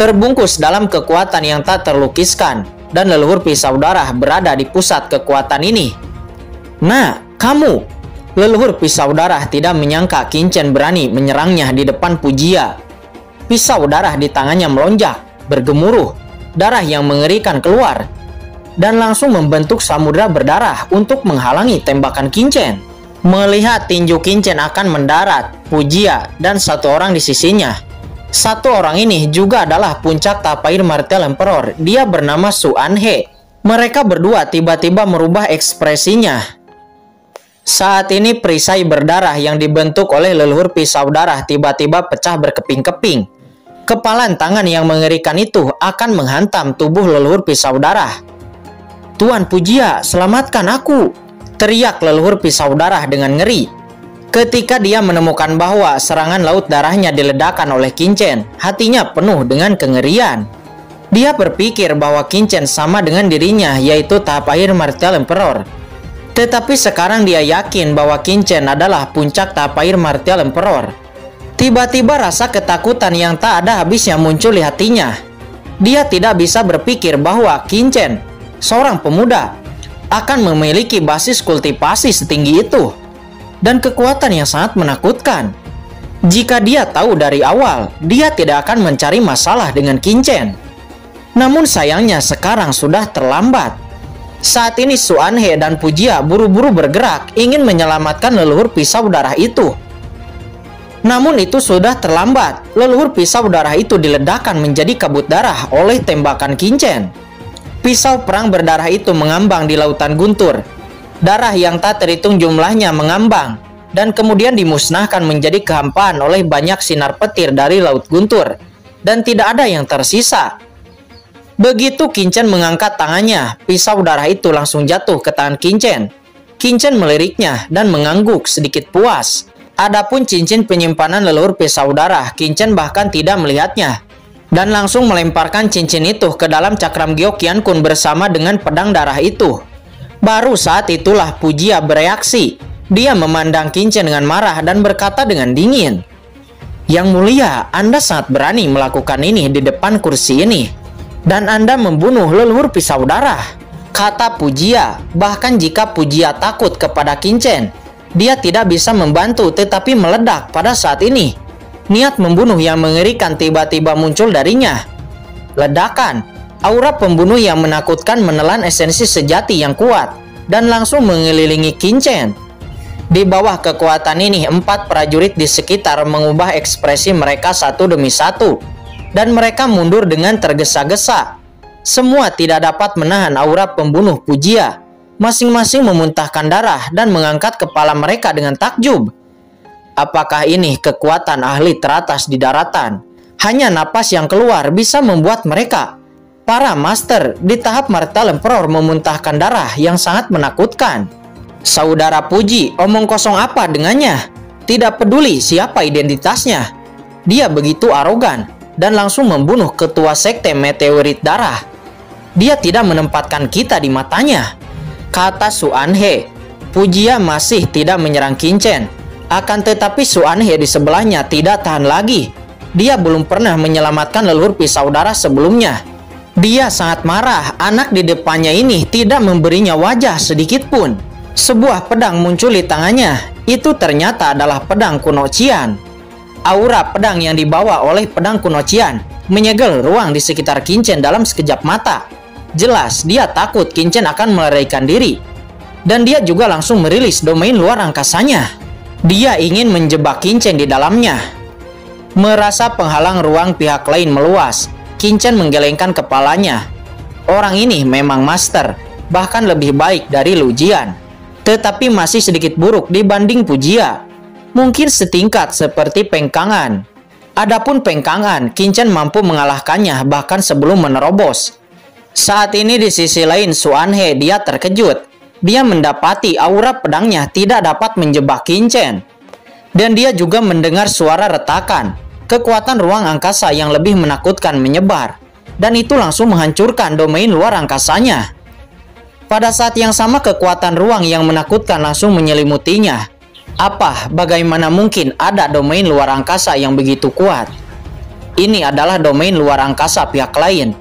terbungkus dalam kekuatan yang tak terlukiskan, dan leluhur pisau darah berada di pusat kekuatan ini. Nah, kamu! Leluhur pisau darah tidak menyangka Kincen berani menyerangnya di depan Pujia. Pisau darah di tangannya melonjak, bergemuruh, darah yang mengerikan keluar, dan langsung membentuk samudera berdarah untuk menghalangi tembakan Kincen. Melihat tinju Kincen akan mendarat, Pujia dan satu orang di sisinya. Satu orang ini juga adalah puncak tapair Martial Emperor, dia bernama Su Anhe. Mereka berdua tiba-tiba merubah ekspresinya. Saat ini perisai berdarah yang dibentuk oleh leluhur pisau darah tiba-tiba pecah berkeping-keping. Kepalan tangan yang mengerikan itu akan menghantam tubuh leluhur pisau darah. Tuan Pujia, selamatkan aku! Teriak leluhur pisau darah dengan ngeri. Ketika dia menemukan bahwa serangan laut darahnya diledakkan oleh Kincen, hatinya penuh dengan kengerian. Dia berpikir bahwa Kincen sama dengan dirinya, yaitu tahap akhir Martial Emperor. Tetapi sekarang dia yakin bahwa Kincen adalah puncak tahap akhir Martial Emperor. Tiba-tiba rasa ketakutan yang tak ada habisnya muncul di hatinya. Dia tidak bisa berpikir bahwa Kincen, seorang pemuda, akan memiliki basis kultivasi setinggi itu dan kekuatan yang sangat menakutkan. Jika dia tahu dari awal, dia tidak akan mencari masalah dengan Kincen. Namun sayangnya sekarang sudah terlambat. Saat ini Su Anhe dan Pujia buru-buru bergerak ingin menyelamatkan leluhur pisau darah itu. Namun itu sudah terlambat. Leluhur pisau darah itu diledakkan menjadi kabut darah oleh tembakan Kincen. Pisau perang berdarah itu mengambang di lautan guntur. Darah yang tak terhitung jumlahnya mengambang dan kemudian dimusnahkan menjadi kehampaan oleh banyak sinar petir dari laut guntur, dan tidak ada yang tersisa. Begitu Kincen mengangkat tangannya, pisau darah itu langsung jatuh ke tangan Kincen. Kincen meliriknya dan mengangguk sedikit puas. Adapun cincin penyimpanan leluhur pisau darah, Kincen bahkan tidak melihatnya, dan langsung melemparkan cincin itu ke dalam cakram Gyeokyan Kun bersama dengan pedang darah itu. Baru saat itulah Pujia bereaksi. Dia memandang Kincen dengan marah dan berkata dengan dingin, "Yang mulia, Anda sangat berani melakukan ini di depan kursi ini, dan Anda membunuh leluhur pisau darah," kata Pujia. Bahkan jika Pujia takut kepada Kincen, dia tidak bisa membantu, tetapi meledak pada saat ini. Niat membunuh yang mengerikan tiba-tiba muncul darinya. Ledakan, aura pembunuh yang menakutkan menelan esensi sejati yang kuat dan langsung mengelilingi Kincen. Di bawah kekuatan ini, 4 prajurit di sekitar mengubah ekspresi mereka satu demi satu, dan mereka mundur dengan tergesa-gesa. Semua tidak dapat menahan aura pembunuh Pujia. Masing-masing memuntahkan darah dan mengangkat kepala mereka dengan takjub. Apakah ini kekuatan ahli teratas di daratan? Hanya napas yang keluar bisa membuat mereka, para master di tahap Martel Emperor, memuntahkan darah yang sangat menakutkan. Saudara Puji, omong kosong apa dengannya? Tidak peduli siapa identitasnya. Dia begitu arogan dan langsung membunuh ketua sekte meteorit darah. Dia tidak menempatkan kita di matanya, kata Suanhe. Pujia masih tidak menyerang Qinchen. Akan tetapi Suanhe di sebelahnya tidak tahan lagi. Dia belum pernah menyelamatkan leluhur pisau darah sebelumnya. Dia sangat marah, anak di depannya ini tidak memberinya wajah sedikit pun. Sebuah pedang muncul di tangannya. Itu ternyata adalah pedang kuno Qian. Aura pedang yang dibawa oleh pedang kuno Qian menyegel ruang di sekitar Qinchen dalam sekejap mata. Jelas dia takut Qinchen akan melarikan diri. Dan dia juga langsung merilis domain luar angkasanya. Dia ingin menjebak Qinchen di dalamnya. Merasa penghalang ruang pihak lain meluas, Qinchen menggelengkan kepalanya. Orang ini memang master, bahkan lebih baik dari Lu Jian, tetapi masih sedikit buruk dibanding Pujia. Mungkin setingkat seperti Peng Kangan. Adapun Peng Kangan, Qinchen mampu mengalahkannya bahkan sebelum menerobos. Saat ini di sisi lain Suanhe, dia terkejut. Dia mendapati aura pedangnya tidak dapat menjebak Qinchen. Dan dia juga mendengar suara retakan. Kekuatan ruang angkasa yang lebih menakutkan menyebar. Dan itu langsung menghancurkan domain luar angkasanya. Pada saat yang sama kekuatan ruang yang menakutkan langsung menyelimutinya. Bagaimana mungkin ada domain luar angkasa yang begitu kuat? Ini adalah domain luar angkasa pihak lain.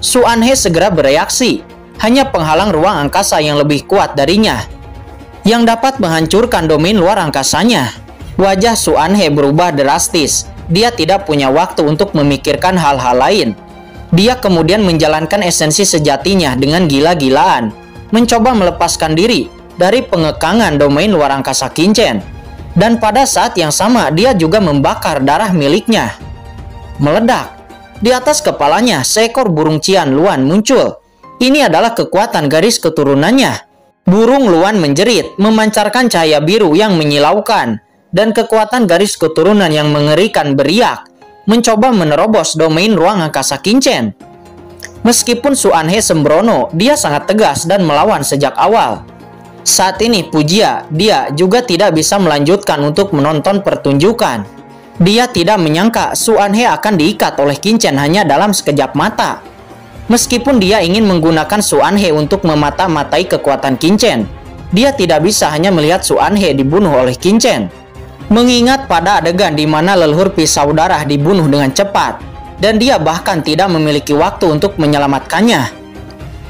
Suanhe segera bereaksi. Hanya penghalang ruang angkasa yang lebih kuat darinya yang dapat menghancurkan domain luar angkasanya. Wajah Suanhe berubah drastis. Dia tidak punya waktu untuk memikirkan hal-hal lain. Dia kemudian menjalankan esensi sejatinya dengan gila-gilaan, mencoba melepaskan diri dari pengekangan domain luar angkasa Qinchen. Dan pada saat yang sama dia juga membakar darah miliknya. Meledak. Di atas kepalanya seekor burung Qian Luan muncul. Ini adalah kekuatan garis keturunannya. Burung Luan menjerit, memancarkan cahaya biru yang menyilaukan. Dan kekuatan garis keturunan yang mengerikan beriak, mencoba menerobos domain ruang angkasa Qinchen. Meskipun Suanhe sembrono, dia sangat tegas dan melawan sejak awal. Saat ini Pujia, dia juga tidak bisa melanjutkan untuk menonton pertunjukan. Dia tidak menyangka Suanhe akan diikat oleh Qinchen hanya dalam sekejap mata. Meskipun dia ingin menggunakan Suanhe untuk memata-matai kekuatan Qinchen, dia tidak bisa hanya melihat Suanhe dibunuh oleh Qinchen. Mengingat pada adegan di mana leluhur pisau darah dibunuh dengan cepat, dan dia bahkan tidak memiliki waktu untuk menyelamatkannya.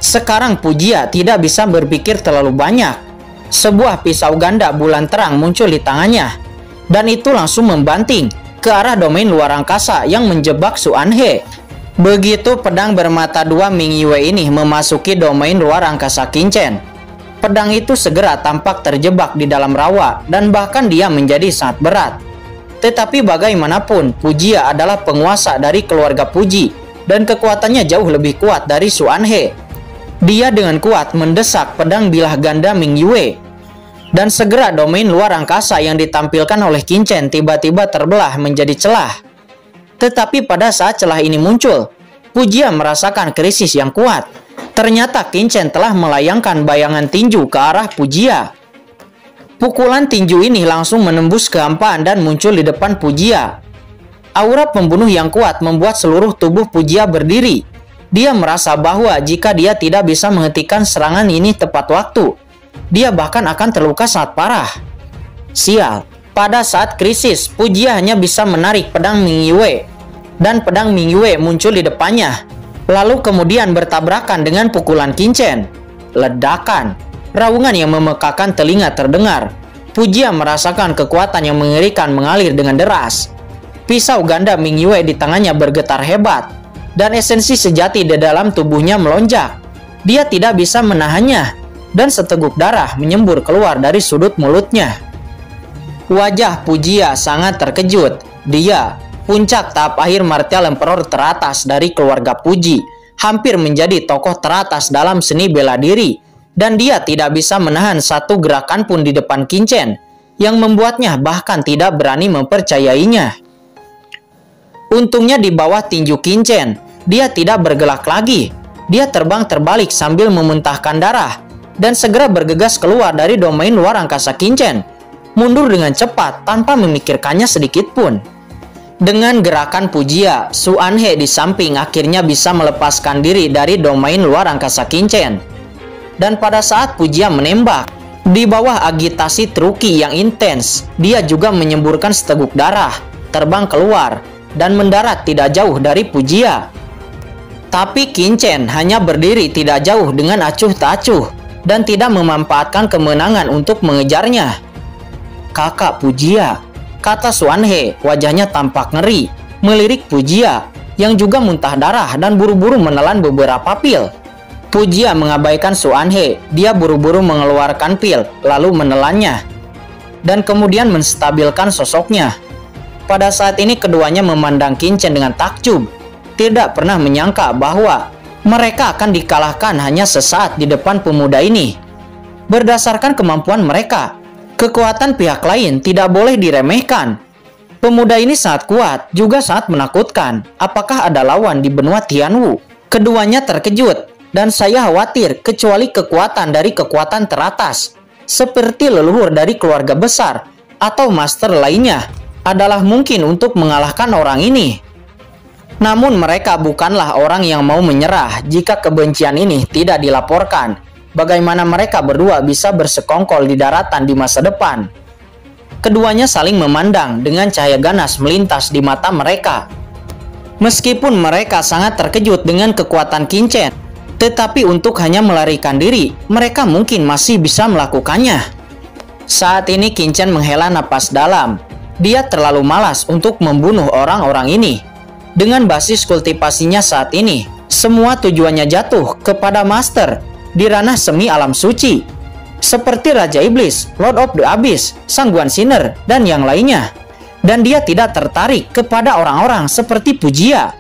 Sekarang Pujia tidak bisa berpikir terlalu banyak. Sebuah pisau ganda bulan terang muncul di tangannya, dan itu langsung membanting ke arah domain luar angkasa yang menjebak Suanhe. Begitu pedang bermata dua Ming Yue ini memasuki domain luar angkasa Qinchen, pedang itu segera tampak terjebak di dalam rawa dan bahkan dia menjadi sangat berat. Tetapi bagaimanapun, Pujia adalah penguasa dari keluarga Puji dan kekuatannya jauh lebih kuat dari Suanhe. Dia dengan kuat mendesak pedang bilah ganda Ming Yue. Dan segera domain luar angkasa yang ditampilkan oleh Qinchen tiba-tiba terbelah menjadi celah. Tetapi pada saat celah ini muncul, Pujia merasakan krisis yang kuat. Ternyata Qinchen telah melayangkan bayangan tinju ke arah Pujia. Pukulan tinju ini langsung menembus kehampaan dan muncul di depan Pujia. Aura pembunuh yang kuat membuat seluruh tubuh Pujia berdiri. Dia merasa bahwa jika dia tidak bisa menghentikan serangan ini tepat waktu, dia bahkan akan terluka sangat parah. Sial, pada saat krisis, Pujia hanya bisa menarik pedang Ming Yue. Dan pedang Ming Yue muncul di depannya. Lalu kemudian bertabrakan dengan pukulan Qinchen. Ledakan, raungan yang memekakan telinga terdengar. Pujia merasakan kekuatan yang mengerikan mengalir dengan deras. Pisau ganda Ming Yue di tangannya bergetar hebat. Dan esensi sejati di dalam tubuhnya melonjak. Dia tidak bisa menahannya. Dan seteguk darah menyembur keluar dari sudut mulutnya. Wajah Pujia sangat terkejut. Dia, puncak tahap akhir martial emperor teratas dari keluarga Puji, hampir menjadi tokoh teratas dalam seni bela diri, dan dia tidak bisa menahan satu gerakan pun di depan Qin Chen, yang membuatnya bahkan tidak berani mempercayainya. Untungnya di bawah tinju Qin Chen, dia tidak bergelak lagi. Dia terbang terbalik sambil memuntahkan darah, dan segera bergegas keluar dari domain luar angkasa Qin Chen, mundur dengan cepat tanpa memikirkannya sedikit pun. Dengan gerakan Pujia, Su Anhe di samping akhirnya bisa melepaskan diri dari domain luar angkasa Qin Chen. Dan pada saat Pujia menembak, di bawah agitasi Truqi yang intens, dia juga menyemburkan seteguk darah, terbang keluar, dan mendarat tidak jauh dari Pujia. Tapi Qin Chen hanya berdiri tidak jauh dengan acuh tak acuh, dan tidak memanfaatkan kemenangan untuk mengejarnya. "Kakak Pujia," kata Su Anhe, wajahnya tampak ngeri, melirik Pujia, yang juga muntah darah dan buru-buru menelan beberapa pil. Pujia mengabaikan Su Anhe, dia buru-buru mengeluarkan pil, lalu menelannya, dan kemudian menstabilkan sosoknya. Pada saat ini keduanya memandang Qin Chen dengan takjub, tidak pernah menyangka bahwa mereka akan dikalahkan hanya sesaat di depan pemuda ini. Berdasarkan kemampuan mereka, kekuatan pihak lain tidak boleh diremehkan. Pemuda ini sangat kuat, juga sangat menakutkan. Apakah ada lawan di benua Tianwu? Keduanya terkejut, dan saya khawatir kecuali kekuatan dari kekuatan teratas, seperti leluhur dari keluarga besar atau master lainnya, adalah mungkin untuk mengalahkan orang ini. Namun mereka bukanlah orang yang mau menyerah jika kebencian ini tidak dilaporkan. Bagaimana mereka berdua bisa bersekongkol di daratan di masa depan? Keduanya saling memandang dengan cahaya ganas melintas di mata mereka. Meskipun mereka sangat terkejut dengan kekuatan Qin Chen, tetapi untuk hanya melarikan diri, mereka mungkin masih bisa melakukannya. Saat ini Qin Chen menghela napas dalam. Dia terlalu malas untuk membunuh orang-orang ini. Dengan basis kultivasinya saat ini, semua tujuannya jatuh kepada master di ranah semi alam suci, seperti Raja Iblis, Lord of the Abyss, Sangguan Sinner, dan yang lainnya. Dan dia tidak tertarik kepada orang-orang seperti Pujia.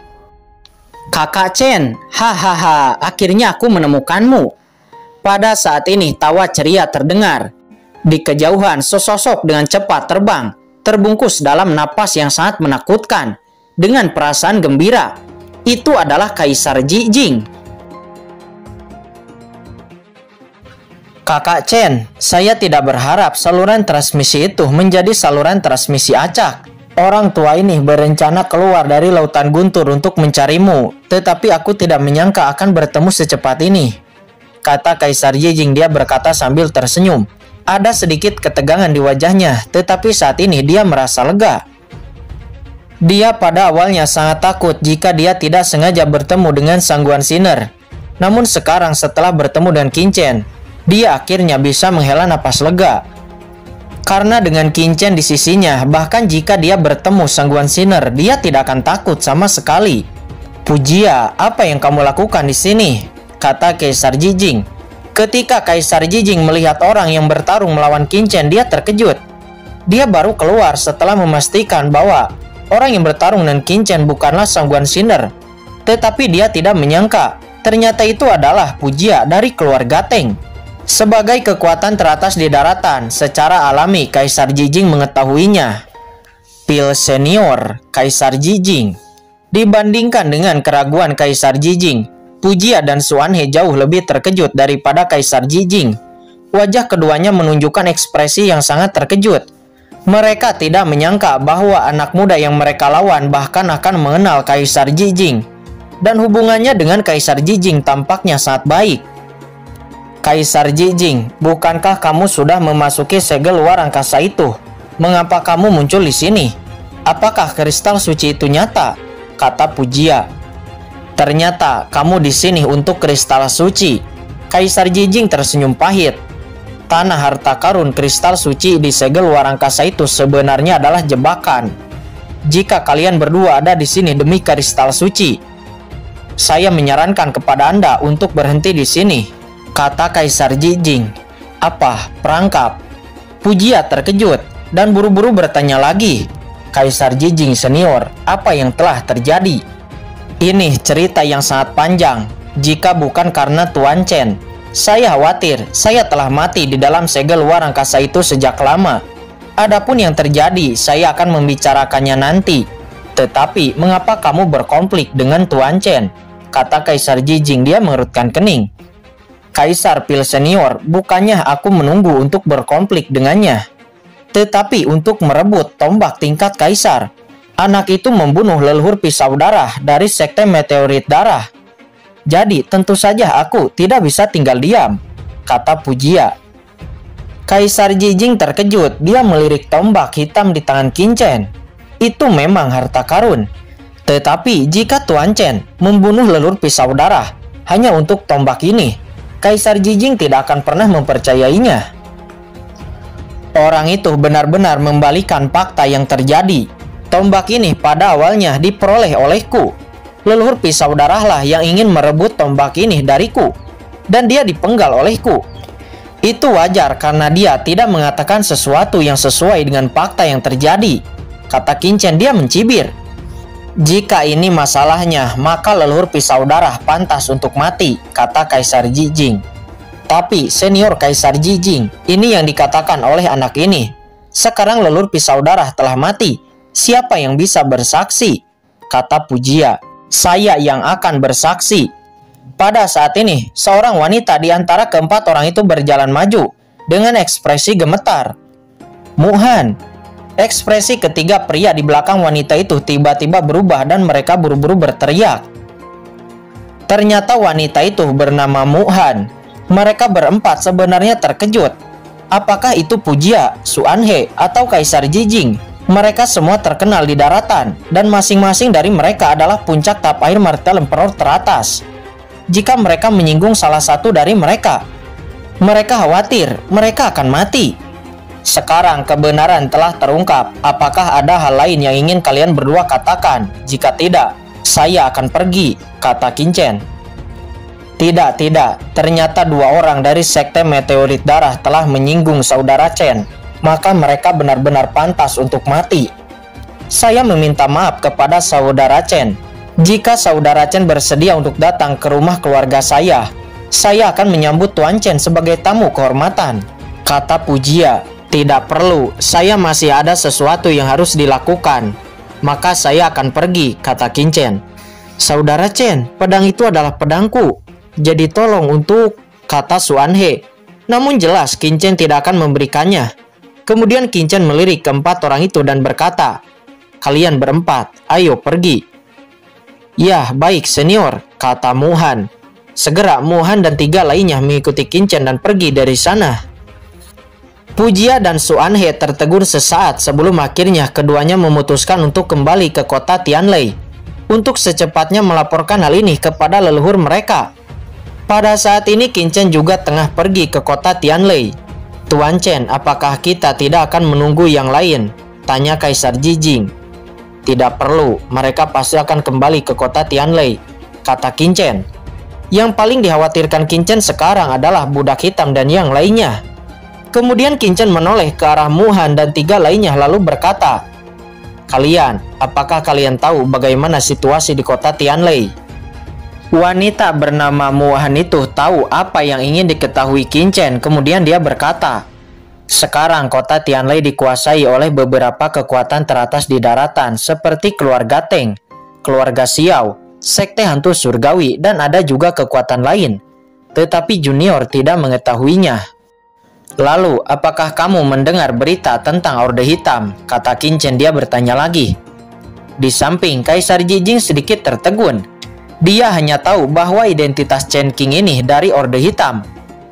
"Kakak Chen, hahaha, akhirnya aku menemukanmu." Pada saat ini tawa ceria terdengar. Di kejauhan sesosok dengan cepat terbang, terbungkus dalam napas yang sangat menakutkan, dengan perasaan gembira. Itu adalah Kaisar Ji Jing. "Kakak Chen, saya tidak berharap saluran transmisi itu menjadi saluran transmisi acak. Orang tua ini berencana keluar dari lautan guntur untuk mencarimu, tetapi aku tidak menyangka akan bertemu secepat ini," kata Kaisar Ji Jing. Dia berkata sambil tersenyum. Ada sedikit ketegangan di wajahnya, tetapi saat ini dia merasa lega. Dia pada awalnya sangat takut jika dia tidak sengaja bertemu dengan Sangguan Sinner. Namun sekarang setelah bertemu dengan Qin Chen, dia akhirnya bisa menghela napas lega. Karena dengan Qin Chen di sisinya, bahkan jika dia bertemu Sangguan Sinner, dia tidak akan takut sama sekali. "Pujia, apa yang kamu lakukan di sini?" kata Kaisar Ji Jing. Ketika Kaisar Ji Jing melihat orang yang bertarung melawan Qin Chen, dia terkejut. Dia baru keluar setelah memastikan bahwa orang yang bertarung dengan Qin Chen bukanlah Sangguan Sinner. Tetapi dia tidak menyangka, ternyata itu adalah Pujia dari keluarga Teng. Sebagai kekuatan teratas di daratan, secara alami Kaisar Ji Jing mengetahuinya. Pil senior Kaisar Ji Jing. Dibandingkan dengan keraguan Kaisar Ji Jing, Pujia dan Su Anhe jauh lebih terkejut daripada Kaisar Ji Jing. Wajah keduanya menunjukkan ekspresi yang sangat terkejut. Mereka tidak menyangka bahwa anak muda yang mereka lawan bahkan akan mengenal Kaisar Ji Jing. Dan hubungannya dengan Kaisar Ji Jing tampaknya sangat baik. "Kaisar Ji Jing, bukankah kamu sudah memasuki segel luar angkasa itu? Mengapa kamu muncul di sini? Apakah kristal suci itu nyata?" kata Pujia. "Ternyata kamu di sini untuk kristal suci." Kaisar Ji Jing tersenyum pahit. Tanah harta karun kristal suci di segel luar angkasa itu sebenarnya adalah jebakan. Jika kalian berdua ada di sini demi kristal suci, saya menyarankan kepada Anda untuk berhenti di sini, kata Kaisar Ji Jing. "Apa? Perangkap?" Pujia terkejut. dan buru-buru bertanya lagi, "Kaisar Jijing Senior, apa yang telah terjadi?" Ini cerita yang sangat panjang. Jika bukan karena Tuan Chen, saya khawatir saya telah mati di dalam segel luar angkasa itu sejak lama. Adapun yang terjadi, saya akan membicarakannya nanti. Tetapi, mengapa kamu berkonflik dengan Tuan Chen? Kata Kaisar Jijing, dia mengerutkan kening. Kaisar Pil Senior, bukannya aku menunggu untuk berkonflik dengannya, tetapi untuk merebut tombak tingkat Kaisar. Anak itu membunuh leluhur pisau darah dari sekte meteorit darah. Jadi tentu saja aku tidak bisa tinggal diam, kata Pujia. Kaisar Jijing terkejut, dia melirik tombak hitam di tangan Qin Chen. Itu memang harta karun. Tetapi jika Tuan Chen membunuh leluhur pisau darah hanya untuk tombak ini, Kaisar Jijing tidak akan pernah mempercayainya. Orang itu benar-benar membalikan fakta yang terjadi. Tombak ini pada awalnya diperoleh olehku. Leluhur pisau darahlah yang ingin merebut tombak ini dariku, dan dia dipenggal olehku. Itu wajar karena dia tidak mengatakan sesuatu yang sesuai dengan fakta yang terjadi, kata Qin Chen. Dia mencibir. Jika ini masalahnya, maka leluhur pisau darah pantas untuk mati, kata Kaisar Jijing. Tapi senior Kaisar Jijing, ini yang dikatakan oleh anak ini. Sekarang leluhur pisau darah telah mati. Siapa yang bisa bersaksi? Kata Pujia. Saya yang akan bersaksi. Pada saat ini, seorang wanita di antara keempat orang itu berjalan maju dengan ekspresi gemetar. Muhan. Ekspresi ketiga pria di belakang wanita itu tiba-tiba berubah dan mereka buru-buru berteriak. Ternyata wanita itu bernama Muhan. Mereka berempat sebenarnya terkejut. Apakah itu Pujia, Suanhe, atau Kaisar Jijing? Mereka semua terkenal di daratan, dan masing-masing dari mereka adalah puncak tahap air martel emperor teratas. Jika mereka menyinggung salah satu dari mereka, mereka khawatir mereka akan mati. Sekarang kebenaran telah terungkap. Apakah ada hal lain yang ingin kalian berdua katakan? Jika tidak, saya akan pergi, kata Qin Chen. Tidak. Ternyata dua orang dari sekte meteorit darah telah menyinggung saudara Chen. Maka mereka benar-benar pantas untuk mati. Saya meminta maaf kepada saudara Chen. Jika saudara Chen bersedia untuk datang ke rumah keluarga saya akan menyambut Tuan Chen sebagai tamu kehormatan, kata Pujia. Tidak perlu, saya masih ada sesuatu yang harus dilakukan. Maka saya akan pergi, kata Qin Chen. Saudara Chen, pedang itu adalah pedangku. Jadi tolong untuk, kata Suanhe. Namun jelas Qin Chen tidak akan memberikannya. Kemudian Qin Chen melirik keempat orang itu dan berkata, kalian berempat, ayo pergi. Ya, baik senior, kata Muhan. Segera Muhan dan tiga lainnya mengikuti Qin Chen dan pergi dari sana. Pujia dan Suanhe tertegun sesaat sebelum akhirnya keduanya memutuskan untuk kembali ke kota Tianlei untuk secepatnya melaporkan hal ini kepada leluhur mereka. Pada saat ini Qin Chen juga tengah pergi ke kota Tianlei. Tuan Chen, apakah kita tidak akan menunggu yang lain? Tanya Kaisar Jijing. Tidak perlu, mereka pasti akan kembali ke kota Tianlei, kata Qin Chen. Yang paling dikhawatirkan Qin Chen sekarang adalah budak hitam dan yang lainnya. Kemudian Qin Chen menoleh ke arah Muhan dan tiga lainnya lalu berkata, kalian, apakah kalian tahu bagaimana situasi di kota Tianlei? Wanita bernama Muhan itu tahu apa yang ingin diketahui Qin Chen, kemudian dia berkata, sekarang kota Tianlei dikuasai oleh beberapa kekuatan teratas di daratan seperti keluarga Teng, keluarga Xiao, sekte hantu surgawi, dan ada juga kekuatan lain. Tetapi junior tidak mengetahuinya. Lalu, apakah kamu mendengar berita tentang Orde Hitam? Kata Qin Chen, dia bertanya lagi. Di samping, Kaisar Jijing sedikit tertegun. Dia hanya tahu bahwa identitas Chen King ini dari Orde Hitam.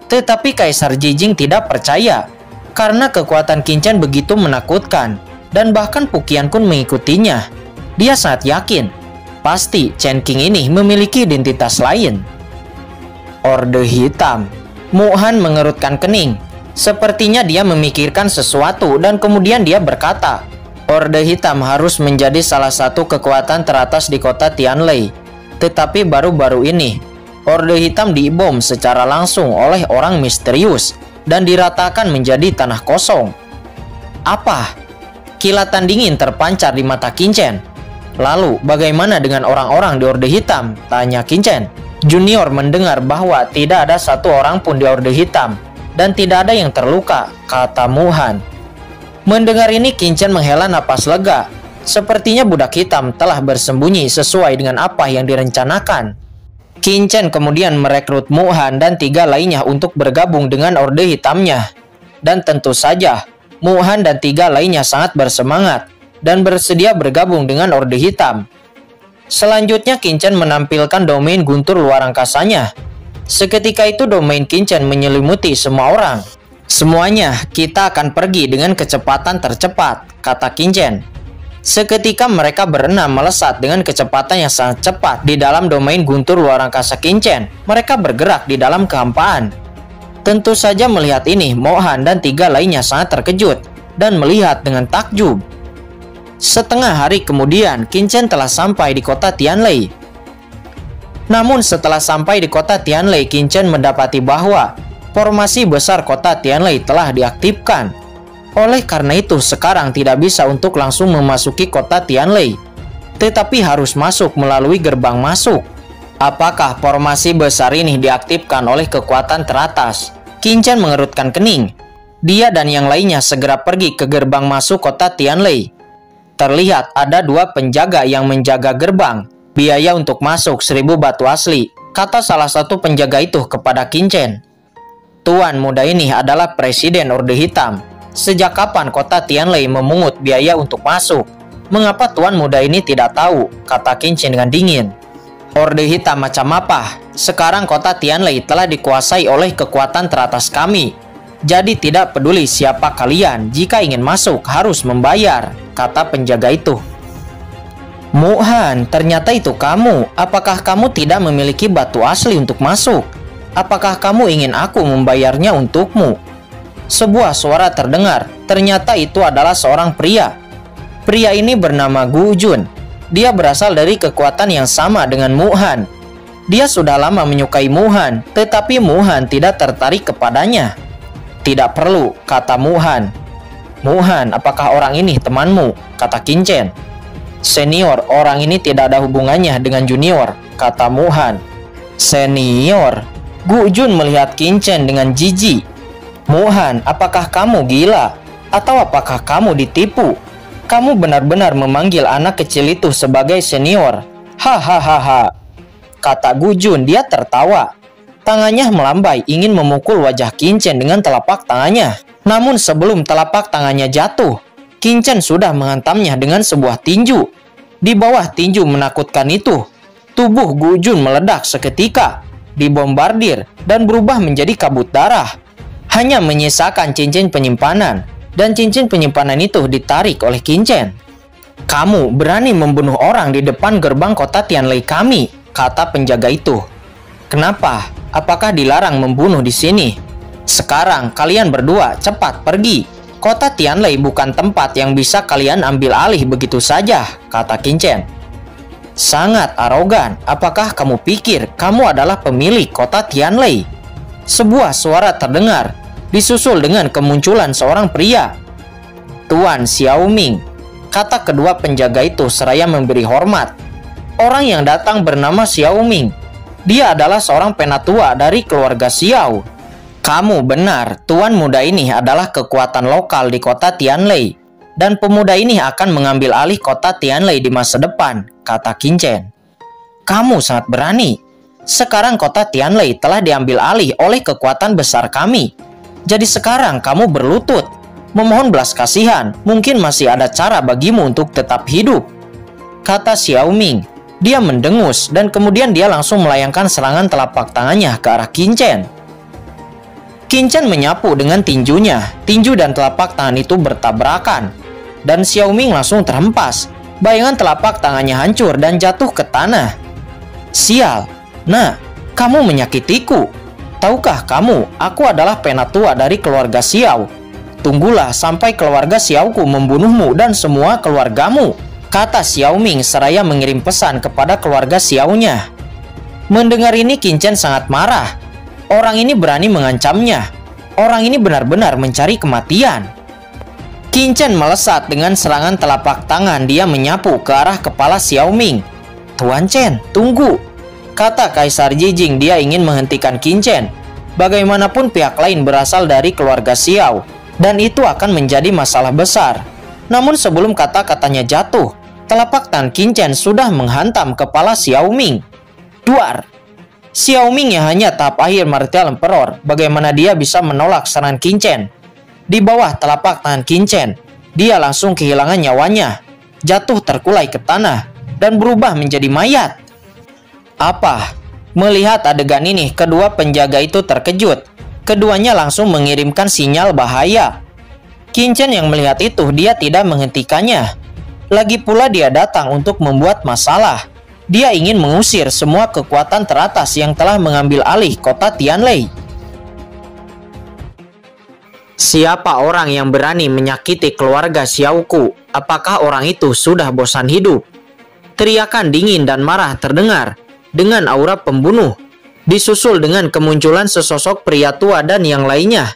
Tetapi Kaisar Jijing tidak percaya. Karena kekuatan Qin Chen begitu menakutkan, dan bahkan Puqian Kun mengikutinya. Dia sangat yakin, pasti Chen King ini memiliki identitas lain. Orde Hitam. Muhan mengerutkan kening. Sepertinya dia memikirkan sesuatu dan kemudian dia berkata, Orde Hitam harus menjadi salah satu kekuatan teratas di kota Tianlei. Tetapi baru-baru ini, Orde Hitam dibom secara langsung oleh orang misterius dan diratakan menjadi tanah kosong. Apa? Kilatan dingin terpancar di mata Qin-chen. Lalu, bagaimana dengan orang-orang di Orde Hitam? Tanya Qin-chen. Junior mendengar bahwa tidak ada satu orang pun di Orde Hitam dan tidak ada yang terluka, kata Mu-han. Mendengar ini, Qin-chen menghela napas lega. Sepertinya budak hitam telah bersembunyi sesuai dengan apa yang direncanakan. Qin-chen kemudian merekrut Mu-han dan 3 lainnya untuk bergabung dengan Orde Hitamnya. Dan tentu saja, Mu-han dan 3 lainnya sangat bersemangat dan bersedia bergabung dengan Orde Hitam. Selanjutnya, Qin-chen menampilkan domain guntur luar angkasanya. Seketika itu domain Qin-chen menyelimuti semua orang. Semuanya, kita akan pergi dengan kecepatan tercepat, kata Qin-chen. Seketika mereka berenam melesat dengan kecepatan yang sangat cepat di dalam domain guntur luar angkasa Qin-chen. Mereka bergerak di dalam kehampaan. Tentu saja melihat ini, Mu-han dan 3 lainnya sangat terkejut dan melihat dengan takjub. Setengah hari kemudian, Qin-chen telah sampai di kota Tianlei. Namun setelah sampai di kota Tianlei, Qin-chen mendapati bahwa formasi besar kota Tianlei telah diaktifkan. Oleh karena itu, sekarang tidak bisa untuk langsung memasuki kota Tianlei, tetapi harus masuk melalui gerbang masuk. Apakah formasi besar ini diaktifkan oleh kekuatan teratas? Qin-chen mengerutkan kening. Dia dan yang lainnya segera pergi ke gerbang masuk kota Tianlei. Terlihat ada 2 penjaga yang menjaga gerbang. Biaya untuk masuk 1000 batu asli, kata salah satu penjaga itu kepada Qin-chen. Tuan muda ini adalah Presiden Orde Hitam. Sejak kapan kota Tianlei memungut biaya untuk masuk? Mengapa tuan muda ini tidak tahu? Kata Qin-chen dengan dingin. Orde Hitam macam apa? Sekarang kota Tianlei telah dikuasai oleh kekuatan teratas kami. Jadi tidak peduli siapa kalian, jika ingin masuk harus membayar, kata penjaga itu. Mu-han, ternyata itu kamu. Apakah kamu tidak memiliki batu asli untuk masuk? Apakah kamu ingin aku membayarnya untukmu? Sebuah suara terdengar. Ternyata itu adalah seorang pria. Pria ini bernama Gu Jun. Dia berasal dari kekuatan yang sama dengan Mu-han. Dia sudah lama menyukai Mu-han, tetapi Mu-han tidak tertarik kepadanya. Tidak perlu, kata Mu-han. Mu-han, apakah orang ini temanmu? Kata Qin-chen. Senior, orang ini tidak ada hubungannya dengan junior, kata Mu-han. Senior? Gu Jun melihat Qin-chen dengan jijik. Mu-han, apakah kamu gila? Atau apakah kamu ditipu? Kamu benar-benar memanggil anak kecil itu sebagai senior? Hahaha, kata Gu Jun. Dia tertawa. Tangannya melambai ingin memukul wajah Qin-chen dengan telapak tangannya. Namun sebelum telapak tangannya jatuh, Qin-chen sudah menghantamnya dengan sebuah tinju. Di bawah tinju menakutkan itu, tubuh Gu Jun meledak seketika, dibombardir dan berubah menjadi kabut darah. Hanya menyisakan cincin penyimpanan, dan cincin penyimpanan itu ditarik oleh Qin-chen. Kamu berani membunuh orang di depan gerbang kota Tianlei kami, kata penjaga itu. Kenapa? Apakah dilarang membunuh di sini? Sekarang kalian berdua cepat pergi. Kota Tianlei bukan tempat yang bisa kalian ambil alih begitu saja, kata Qin-chen. Sangat arogan. Apakah kamu pikir kamu adalah pemilik kota Tianlei? Sebuah suara terdengar, disusul dengan kemunculan seorang pria. Tuan Xiaoming, kata kedua penjaga itu seraya memberi hormat. Orang yang datang bernama Xiaoming. Dia adalah seorang penatua dari keluarga Xiao. Kamu benar, tuan muda ini adalah kekuatan lokal di kota Tianlei. Dan pemuda ini akan mengambil alih kota Tianlei di masa depan, kata Qin-chen. Kamu sangat berani. Sekarang kota Tianlei telah diambil alih oleh kekuatan besar kami. Jadi sekarang kamu berlutut, memohon belas kasihan. Mungkin masih ada cara bagimu untuk tetap hidup, kata Xiaoming. Dia mendengus dan kemudian dia langsung melayangkan serangan telapak tangannya ke arah Qin-chen. Qin-chen menyapu dengan tinjunya. Tinju dan telapak tangan itu bertabrakan, dan Xiaoming langsung terhempas. Bayangan telapak tangannya hancur dan jatuh ke tanah. Sial, nah, kamu menyakitiku. Tahukah kamu, aku adalah penatua dari keluarga Xiao. Tunggulah sampai keluarga Xiaoku membunuhmu dan semua keluargamu, kata Xiaoming seraya mengirim pesan kepada keluarga Xiao-nya. Mendengar ini Qin-chen sangat marah. Orang ini berani mengancamnya. Orang ini benar-benar mencari kematian. Qin Chen melesat dengan serangan telapak tangan. Dia menyapu ke arah kepala Xiao Ming. "Tuan Chen, tunggu," kata Kaisar Jijing. Dia ingin menghentikan Qin Chen. Bagaimanapun pihak lain berasal dari keluarga Xiao, dan itu akan menjadi masalah besar. Namun sebelum kata-katanya jatuh, telapak tangan Qin Chen sudah menghantam kepala Xiao Ming. Duar! Xiao Ming yang hanya tahap akhir Martial Emperor, bagaimana dia bisa menolak serangan Qin Chen? Di bawah telapak tangan Qin Chen, dia langsung kehilangan nyawanya, jatuh terkulai ke tanah, dan berubah menjadi mayat. Apa? Melihat adegan ini, kedua penjaga itu terkejut. Keduanya langsung mengirimkan sinyal bahaya. Qin Chen yang melihat itu, dia tidak menghentikannya. Lagi pula dia datang untuk membuat masalah. Dia ingin mengusir semua kekuatan teratas yang telah mengambil alih kota Tianlei. Siapa orang yang berani menyakiti keluarga Xiaoku? Apakah orang itu sudah bosan hidup? Teriakan dingin dan marah terdengar dengan aura pembunuh, disusul dengan kemunculan sesosok pria tua dan yang lainnya,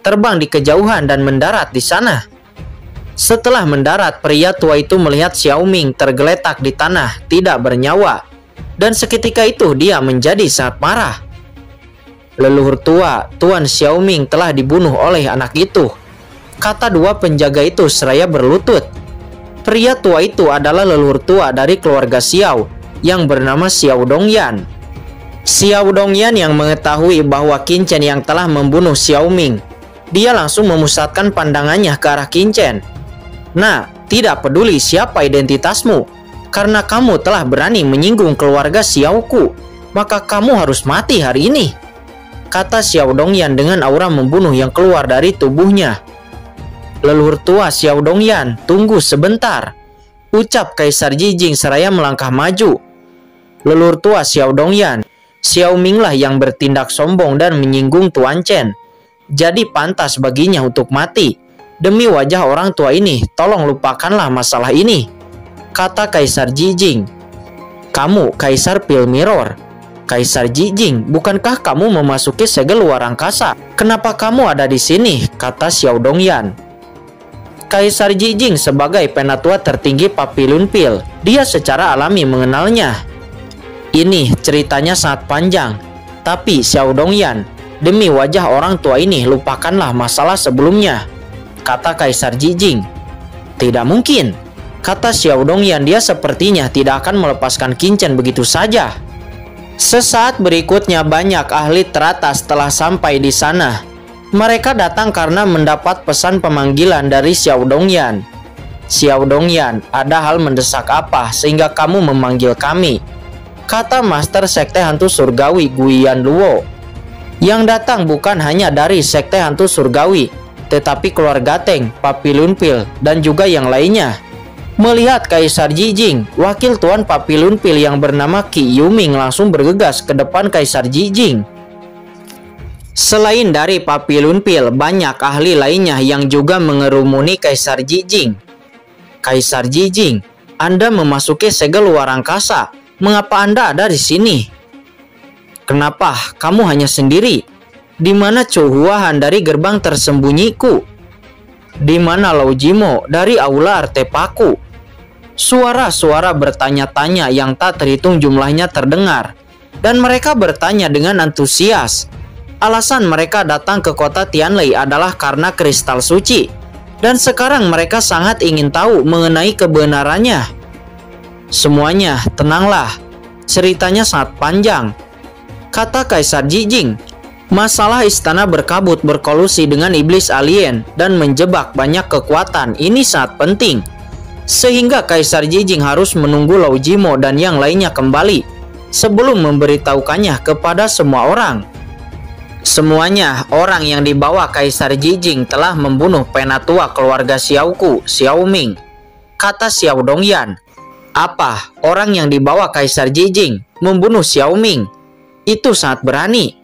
terbang di kejauhan dan mendarat di sana. Setelah mendarat, pria tua itu melihat Xiao Ming tergeletak di tanah, tidak bernyawa, dan seketika itu dia menjadi sangat marah. "Leluhur tua, Tuan Xiao Ming telah dibunuh oleh anak itu," kata dua penjaga itu seraya berlutut. Pria tua itu adalah leluhur tua dari keluarga Xiao yang bernama Xiao Dongyan. Xiao Dongyan yang mengetahui bahwa Qin Chen yang telah membunuh Xiao Ming, dia langsung memusatkan pandangannya ke arah Qin Chen. "Nah, tidak peduli siapa identitasmu, karena kamu telah berani menyinggung keluarga Xiaoku, maka kamu harus mati hari ini," kata Xiao Dongyan dengan aura membunuh yang keluar dari tubuhnya. "Leluhur tua Xiao Dongyan, tunggu sebentar," ucap Kaisar Jijing seraya melangkah maju. "Leluhur tua Xiao Dongyan, Xiao Ming lah yang bertindak sombong dan menyinggung Tuan Chen. Jadi pantas baginya untuk mati. Demi wajah orang tua ini, tolong lupakanlah masalah ini," kata Kaisar Jijing. "Kamu Kaisar Pil Mirror. Kaisar Jijing, bukankah kamu memasuki segel luar angkasa? Kenapa kamu ada di sini?" kata Xiao Dongyan. Kaisar Jijing sebagai penatua tertinggi Papilun Pil, dia secara alami mengenalnya. Ini ceritanya sangat panjang, tapi Xiao Dongyan, demi wajah orang tua ini, lupakanlah masalah sebelumnya, kata Kaisar Jijing. "Tidak mungkin," kata Xiao Dongyan, dia sepertinya tidak akan melepaskan Qin Chen begitu saja. Sesaat berikutnya banyak ahli teratas telah sampai di sana. Mereka datang karena mendapat pesan pemanggilan dari Xiao Dongyan. "Xiao Dongyan, ada hal mendesak apa sehingga kamu memanggil kami?" kata Master Sekte Hantu Surgawi Guiyan Luo. Yang datang bukan hanya dari Sekte Hantu Surgawi, tetapi keluarga Teng, Papilun Pil, dan juga yang lainnya. Melihat Kaisar Jijing, wakil Tuan Papilun Pil yang bernama Qi Yuming langsung bergegas ke depan Kaisar Jijing. Selain dari Papilun Pil, banyak ahli lainnya yang juga mengerumuni Kaisar Jijing. "Kaisar Jijing, Anda memasuki segel luar angkasa. Mengapa Anda ada di sini? Kenapa kamu hanya sendiri? Di mana Chu Huahan dari gerbang tersembunyiku? Di mana Lao Jimo dari aula artepaku?" Suara-suara bertanya-tanya yang tak terhitung jumlahnya terdengar, dan mereka bertanya dengan antusias. Alasan mereka datang ke kota Tianlei adalah karena kristal suci, dan sekarang mereka sangat ingin tahu mengenai kebenarannya. "Semuanya tenanglah, ceritanya sangat panjang," kata Kaisar Jijing. "Masalah istana berkabut berkolusi dengan iblis alien dan menjebak banyak kekuatan ini sangat penting, sehingga Kaisar Jijing harus menunggu Lao Jimo dan yang lainnya kembali sebelum memberitahukannya kepada semua orang." Semuanya orang yang dibawa Kaisar Jijing telah membunuh penatua keluarga Xiaoku, Xiao Ming, kata Xiao Dongyan. "Apa orang yang dibawa Kaisar Jijing membunuh Xiao Ming? Itu sangat berani."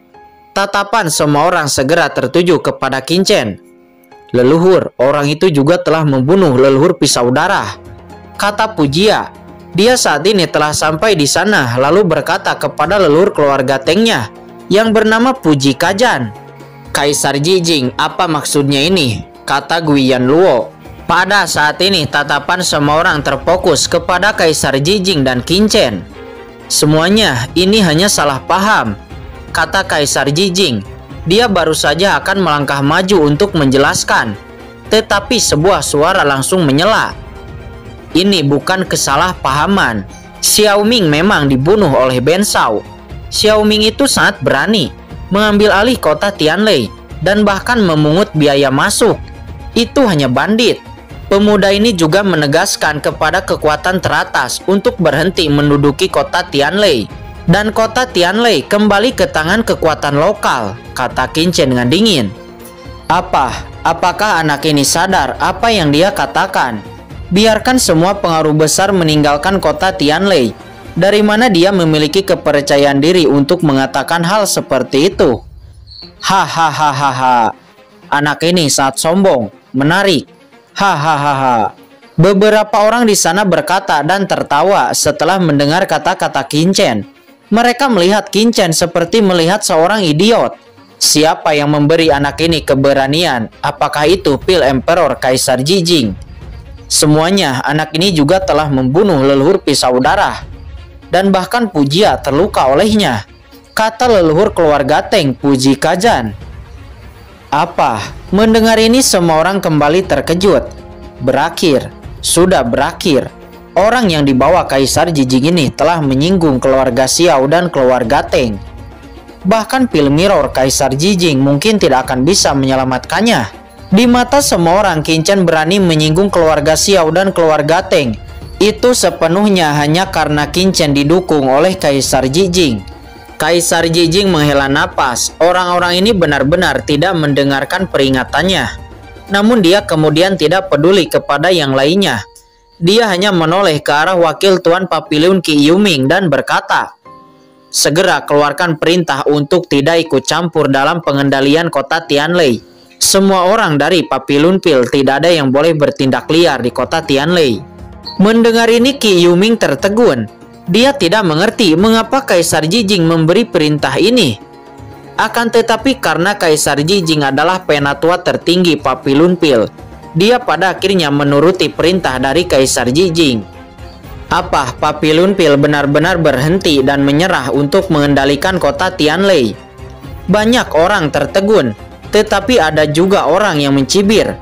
Tatapan semua orang segera tertuju kepada Qin Chen. "Leluhur, orang itu juga telah membunuh leluhur pisau darah," kata Pujia. Dia saat ini telah sampai di sana lalu berkata kepada leluhur keluarga Tengnya yang bernama Puji Kajan. "Kaisar Jijing, apa maksudnya ini?" kata Guiyan Luo. Pada saat ini tatapan semua orang terfokus kepada Kaisar Jijing dan Qin. Semuanya ini hanya salah paham, kata Kaisar Jijing. Dia baru saja akan melangkah maju untuk menjelaskan, tetapi sebuah suara langsung menyela. Ini bukan kesalahpahaman. Xiao Ming memang dibunuh oleh Ben Shao. Xiao Ming itu sangat berani, mengambil alih kota Tianlei dan bahkan memungut biaya masuk. Itu hanya bandit. Pemuda ini juga menegaskan kepada kekuatan teratas untuk berhenti menduduki kota Tianlei. Dan kota Tianlei kembali ke tangan kekuatan lokal, kata Qin dengan dingin. Apakah anak ini sadar apa yang dia katakan? Biarkan semua pengaruh besar meninggalkan kota Tianlei. Dari mana dia memiliki kepercayaan diri untuk mengatakan hal seperti itu? Hahaha. Anak ini sangat sombong, menarik. Hahaha. Beberapa orang di sana berkata dan tertawa setelah mendengar kata-kata Qin. Mereka melihat Qin seperti melihat seorang idiot. Siapa yang memberi anak ini keberanian? Apakah itu pil Emperor Kaisar Jijing? Semuanya, anak ini juga telah membunuh leluhur pisau darah. Dan bahkan Pujia terluka olehnya, kata leluhur keluarga Teng, Puji Kajan. Mendengar ini semua orang kembali terkejut. Berakhir. Sudah berakhir. Orang yang dibawa Kaisar Jijing ini telah menyinggung keluarga Xiao dan keluarga Teng. Bahkan pil mirror Kaisar Jijing mungkin tidak akan bisa menyelamatkannya. Di mata semua orang, Qin berani menyinggung keluarga Xiao dan keluarga Teng. Itu sepenuhnya hanya karena Qin didukung oleh Kaisar Jijing. Kaisar Jijing menghela napas. Orang-orang ini benar-benar tidak mendengarkan peringatannya. Namun dia kemudian tidak peduli kepada yang lainnya. Dia hanya menoleh ke arah wakil Tuan Papiliun Qi Yuming dan berkata, "Segera keluarkan perintah untuk tidak ikut campur dalam pengendalian kota Tianlei. Semua orang dari Papiliun Pil tidak ada yang boleh bertindak liar di kota Tianlei." Mendengar ini Qi Yuming tertegun. Dia tidak mengerti mengapa Kaisar Jijing memberi perintah ini. Akan tetapi karena Kaisar Jijing adalah penatua tertinggi Papiliun Pil, dia pada akhirnya menuruti perintah dari Kaisar Jijing. Papiliun Pil benar-benar berhenti dan menyerah untuk mengendalikan kota Tianlei? Banyak orang tertegun, tetapi ada juga orang yang mencibir.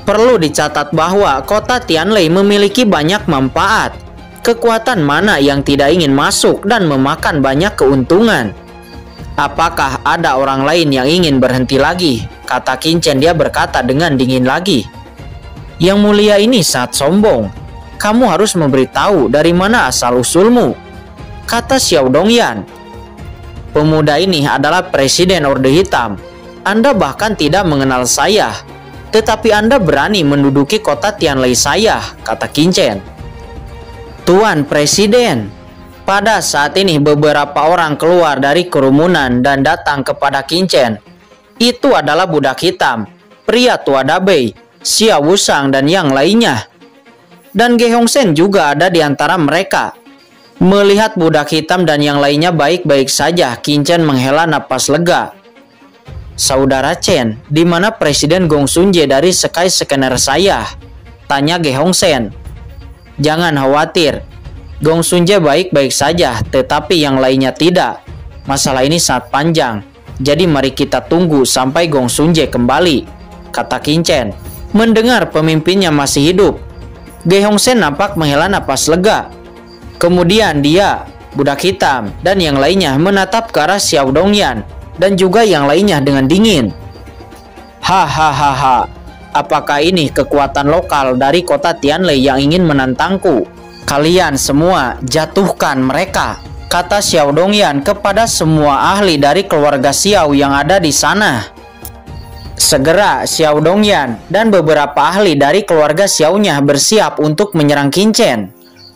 Perlu dicatat bahwa kota Tianlei memiliki banyak manfaat. Kekuatan mana yang tidak ingin masuk dan memakan banyak keuntungan? Apakah ada orang lain yang ingin berhenti lagi? Kata Qin. Dia berkata dengan dingin lagi. Yang mulia ini sangat sombong. Kamu harus memberitahu dari mana asal-usulmu, kata Xiao Dongyan. Pemuda ini adalah Presiden Orde Hitam. Anda bahkan tidak mengenal saya, tetapi Anda berani menduduki kota Tianlei saya, kata Qin. Tuan Presiden. Pada saat ini beberapa orang keluar dari kerumunan dan datang kepada Qin. Itu adalah budak hitam, pria tua Dabei, Xia Wusang dan yang lainnya. Dan Ge Hongsen juga ada di antara mereka. Melihat budak hitam dan yang lainnya baik-baik saja, Qin menghela napas lega. Saudara Chen, di mana Presiden Gong Xunjie dari Sky Scanner saya? Tanya Ge Hongsen. Jangan khawatir, Gong Xunjie baik-baik saja, tetapi yang lainnya tidak. Masalah ini sangat panjang, jadi mari kita tunggu sampai Gong Xunjie kembali, kata Qin. Mendengar pemimpinnya masih hidup, Ge Hongsen nampak menghela napas lega. Kemudian dia, budak hitam, dan yang lainnya menatap ke arah Xiao Dongyan dan juga yang lainnya dengan dingin. Hahaha. Apakah ini kekuatan lokal dari kota Tianlei yang ingin menantangku? Kalian semua jatuhkan mereka, kata Xiao Dongyan kepada semua ahli dari keluarga Xiao yang ada di sana. Segera Xiao Dongyan dan beberapa ahli dari keluarga Xiao-nya bersiap untuk menyerang Qin.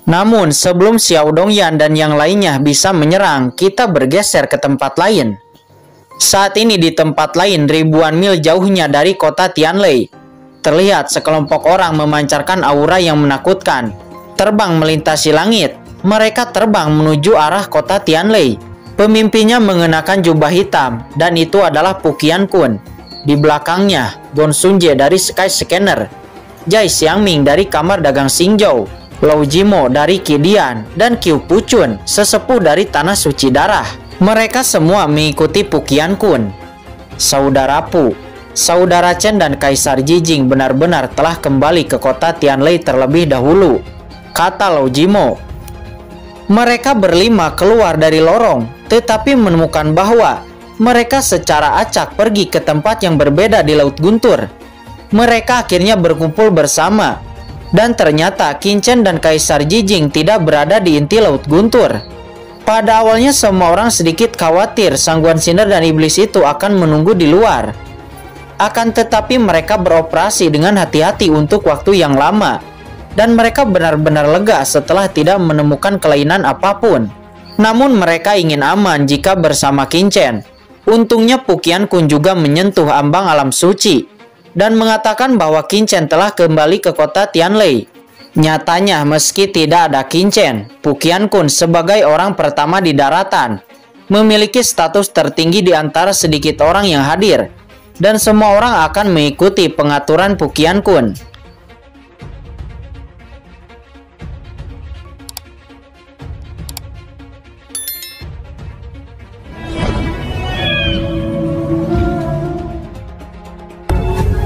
Namun sebelum Xiao Dongyan dan yang lainnya bisa menyerang, kita bergeser ke tempat lain. Saat ini di tempat lain ribuan mil jauhnya dari kota Tianlei, terlihat sekelompok orang memancarkan aura yang menakutkan, terbang melintasi langit. Mereka terbang menuju arah kota Tianlei. Pemimpinnya mengenakan jubah hitam, dan itu adalah Pu Qiankun. Di belakangnya, Gong Xunjie dari Sky Scanner. Jai Xiangming dari kamar dagang Xingzhou, Lao Jimo dari Kidian, dan Qiu Puchun, sesepuh dari Tanah Suci Darah. Mereka semua mengikuti Puqian Kun. Saudara Pu, Saudara Chen dan Kaisar Jijing benar-benar telah kembali ke kota Tianlei terlebih dahulu, kata Lao Jimo. Mereka berlima keluar dari lorong, tetapi menemukan bahwa mereka secara acak pergi ke tempat yang berbeda di Laut Guntur. Mereka akhirnya berkumpul bersama, dan ternyata Qin Chen dan Kaisar Jijing tidak berada di inti Laut Guntur. Pada awalnya semua orang sedikit khawatir Sangguan Sinar dan Iblis itu akan menunggu di luar. Akan tetapi mereka beroperasi dengan hati-hati untuk waktu yang lama, dan mereka benar-benar lega setelah tidak menemukan kelainan apapun. Namun mereka ingin aman jika bersama Qin Chen. Untungnya Puqian Kun juga menyentuh ambang alam suci dan mengatakan bahwa Qin Chen telah kembali ke kota Tianlei. Nyatanya meski tidak ada Qin Chen, Puqian Kun sebagai orang pertama di daratan memiliki status tertinggi di antara sedikit orang yang hadir, dan semua orang akan mengikuti pengaturan Puqian Kun.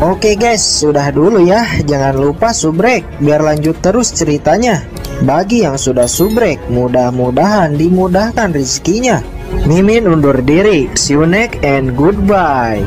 Oke guys, sudah dulu ya. Jangan lupa subrek biar lanjut terus ceritanya. Bagi yang sudah subrek, mudah-mudahan dimudahkan rezekinya. Mimin undur diri. See you next and goodbye.